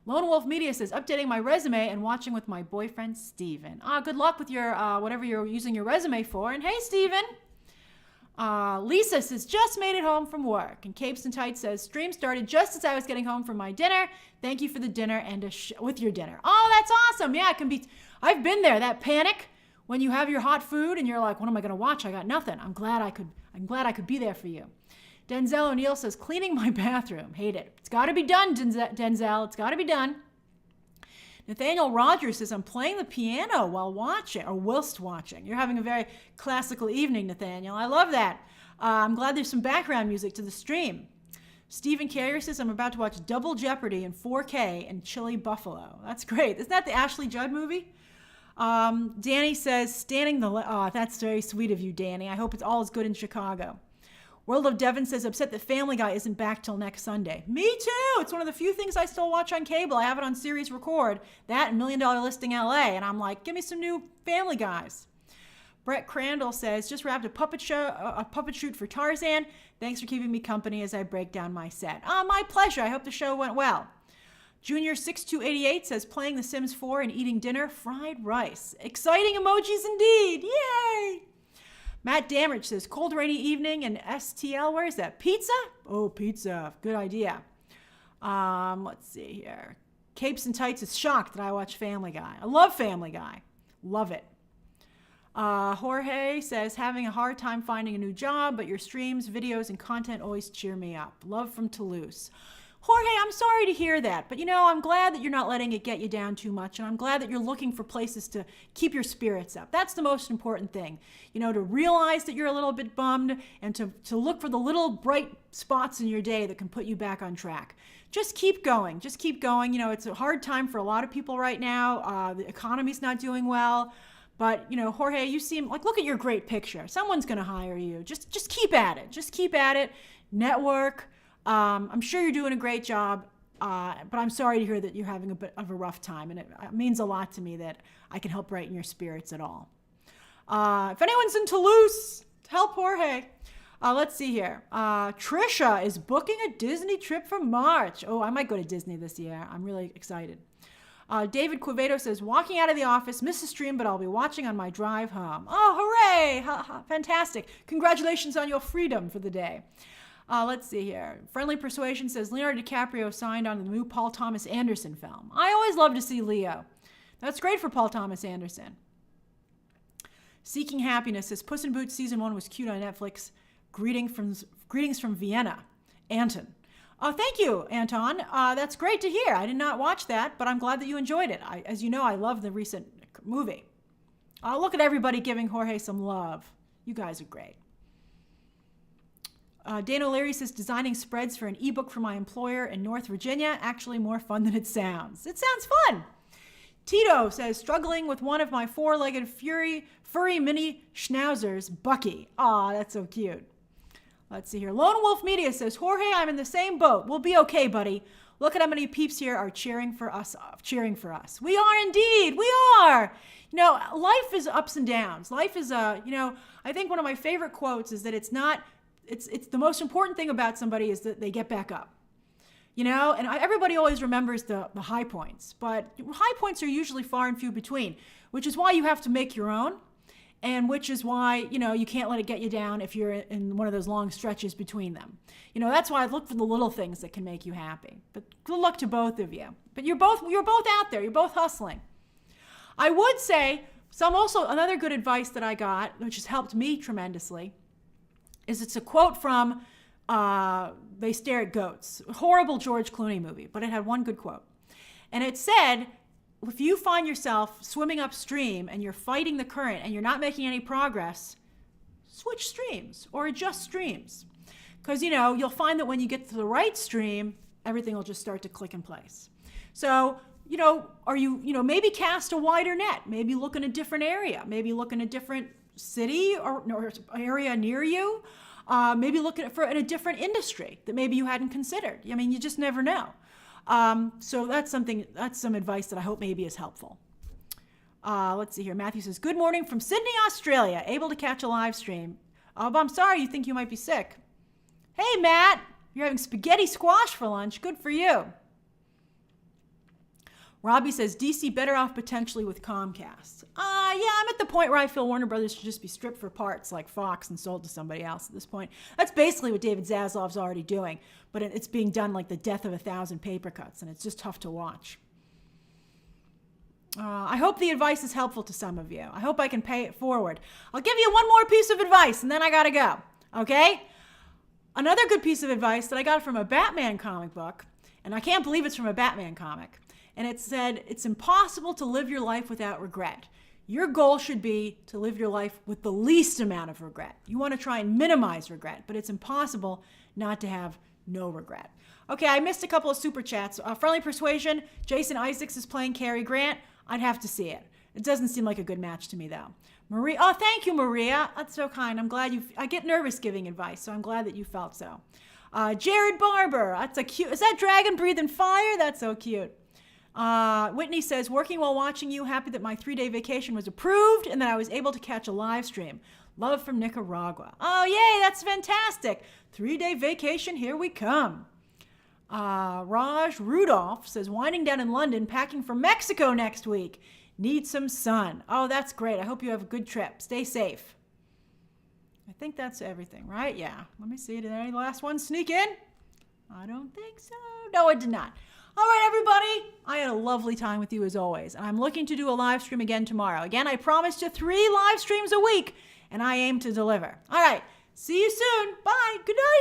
Lone Wolf Media says, updating my resume and watching with my boyfriend, Steven. Good luck with your whatever you're using your resume for. And hey, Steven. Lisa says, just made it home from work. And Capes and Tights says, stream started just as I was getting home from my dinner. Thank you for the dinner and with your dinner. Oh, that's awesome. Yeah, it can be. I've been there. That panic when you have your hot food and you're like, what am I going to watch? I got nothing. I'm glad I could be there for you. Denzel O'Neill says, cleaning my bathroom. Hate it. It's got to be done, Denzel. It's got to be done. Nathaniel Rogers says, I'm playing the piano whilst watching. You're having a very classical evening, Nathaniel. I love that. I'm glad there's some background music to the stream. Stephen Carrier says, I'm about to watch Double Jeopardy in 4K in chilly Buffalo. That's great. Isn't that the Ashley Judd movie? Danny says, that's very sweet of you, Danny. I hope it's all as good in Chicago. World of Devon says, upset that Family Guy isn't back till next Sunday. Me too. It's one of the few things I still watch on cable. I have it on series record. That and $1 Million Listing LA. And I'm like, give me some new Family Guys. Brett Crandall says, just wrapped a puppet shoot for Tarzan. Thanks for keeping me company as I break down my set. My pleasure. I hope the show went well. Junior 6288 says, playing The Sims 4 and eating dinner, fried rice. Exciting emojis indeed. Yay! Matt Damage says, cold rainy evening and STL. Where is that? Pizza? Oh, pizza. Good idea. Let's see here. Capes and Tights is shocked that I watch Family Guy. I love Family Guy. Love it. Jorge says, having a hard time finding a new job, but your streams, videos, and content always cheer me up. Love from Toulouse. Jorge, I'm sorry to hear that, but I'm glad that you're not letting it get you down too much, and I'm glad that you're looking for places to keep your spirits up. That's the most important thing, to realize that you're a little bit bummed and to look for the little bright spots in your day that can put you back on track. Just keep going. Just keep going. It's a hard time for a lot of people right now. The economy's not doing well, but Jorge, you seem like, look at your great picture. Someone's going to hire you. Just keep at it. Just keep at it. Network. I'm sure you're doing a great job, but I'm sorry to hear that you're having a bit of a rough time, and it means a lot to me that I can help brighten your spirits at all. If anyone's in Toulouse, help Jorge. Let's see here. Trisha is booking a Disney trip for March. Oh, I might go to Disney this year. I'm really excited. David Quevedo says, walking out of the office, miss a stream, but I'll be watching on my drive home. Oh, hooray! Fantastic. Congratulations on your freedom for the day. Let's see here. Friendly Persuasion says, Leonardo DiCaprio signed on the new Paul Thomas Anderson film. I always love to see Leo. That's great for Paul Thomas Anderson. Seeking Happiness says, Puss in Boots Season 1 was cute on Netflix. Greetings from Vienna. Anton. Thank you, Anton. That's great to hear. I did not watch that, but I'm glad that you enjoyed it. As you know, I love the recent movie. Look at everybody giving Jorge some love. You guys are great. Dana O'Leary says, designing spreads for an ebook for my employer in North Virginia. Actually more fun than it sounds. It sounds fun. Tito says, struggling with one of my four-legged furry mini schnauzers, Bucky. Aw, that's so cute. Let's see here. Lone Wolf Media says, Jorge, I'm in the same boat. We'll be okay, buddy. Look at how many peeps here are cheering for us. We are indeed. We are. Life is ups and downs. Life is, I think one of my favorite quotes is that it's the most important thing about somebody is that they get back up. And everybody always remembers the high points, but high points are usually far and few between, which is why you have to make your own, and which is why, you can't let it get you down if you're in one of those long stretches between them. That's why I look for the little things that can make you happy. But good luck to both of you. But you're both out there. You're both hustling. I would say another good advice that I got, which has helped me tremendously, it's a quote from They Stare at Goats, a horrible George Clooney movie, but it had one good quote. And it said, if you find yourself swimming upstream and you're fighting the current and you're not making any progress, switch streams or adjust streams. Because, you'll find that when you get to the right stream, everything will just start to click in place. So, maybe cast a wider net, maybe look in a different area, maybe look in a different city or area near you, maybe look for in a different industry that maybe you hadn't considered. You just never know. So that's some advice that I hope maybe is helpful. Let's see here. Matthew says, good morning from Sydney, Australia. Able to catch a live stream. But I'm sorry, you think you might be sick. Hey, Matt, you're having spaghetti squash for lunch. Good for you. Robbie says, DC better off potentially with Comcast. Yeah, I'm at the point where I feel Warner Brothers should just be stripped for parts like Fox and sold to somebody else at this point. That's basically what David Zaslav's already doing, but it's being done like the death of 1,000 paper cuts, and it's just tough to watch. I hope the advice is helpful to some of you. I hope I can pay it forward. I'll give you one more piece of advice, and then I gotta go, okay? Another good piece of advice that I got from a Batman comic book, and I can't believe it's from a Batman comic, and it said, it's impossible to live your life without regret. Your goal should be to live your life with the least amount of regret. You want to try and minimize regret, but it's impossible not to have no regret. Okay, I missed a couple of super chats. Friendly Persuasion, Jason Isaacs is playing Cary Grant. I'd have to see it. It doesn't seem like a good match to me, though. Maria, oh, thank you, Maria. That's so kind. I'm glad I get nervous giving advice, so I'm glad that you felt so. Jared Barber, that's a cute, is that dragon breathing fire? That's so cute. Whitney says, working while watching you, happy that my 3-day vacation was approved and that I was able to catch a live stream. Love from Nicaragua. Oh, yay, that's fantastic. 3-day vacation, here we come. Raj Rudolph says, winding down in London, packing for Mexico next week. Need some sun. Oh, that's great. I hope you have a good trip. Stay safe. I think that's everything, right? Yeah. Let me see. Did any last one sneak in? I don't think so. No, it did not. All right, everybody. I had a lovely time with you as always. And I'm looking to do a live stream again tomorrow. Again, I promised you 3 live streams a week, and I aim to deliver. All right. See you soon. Bye. Good night.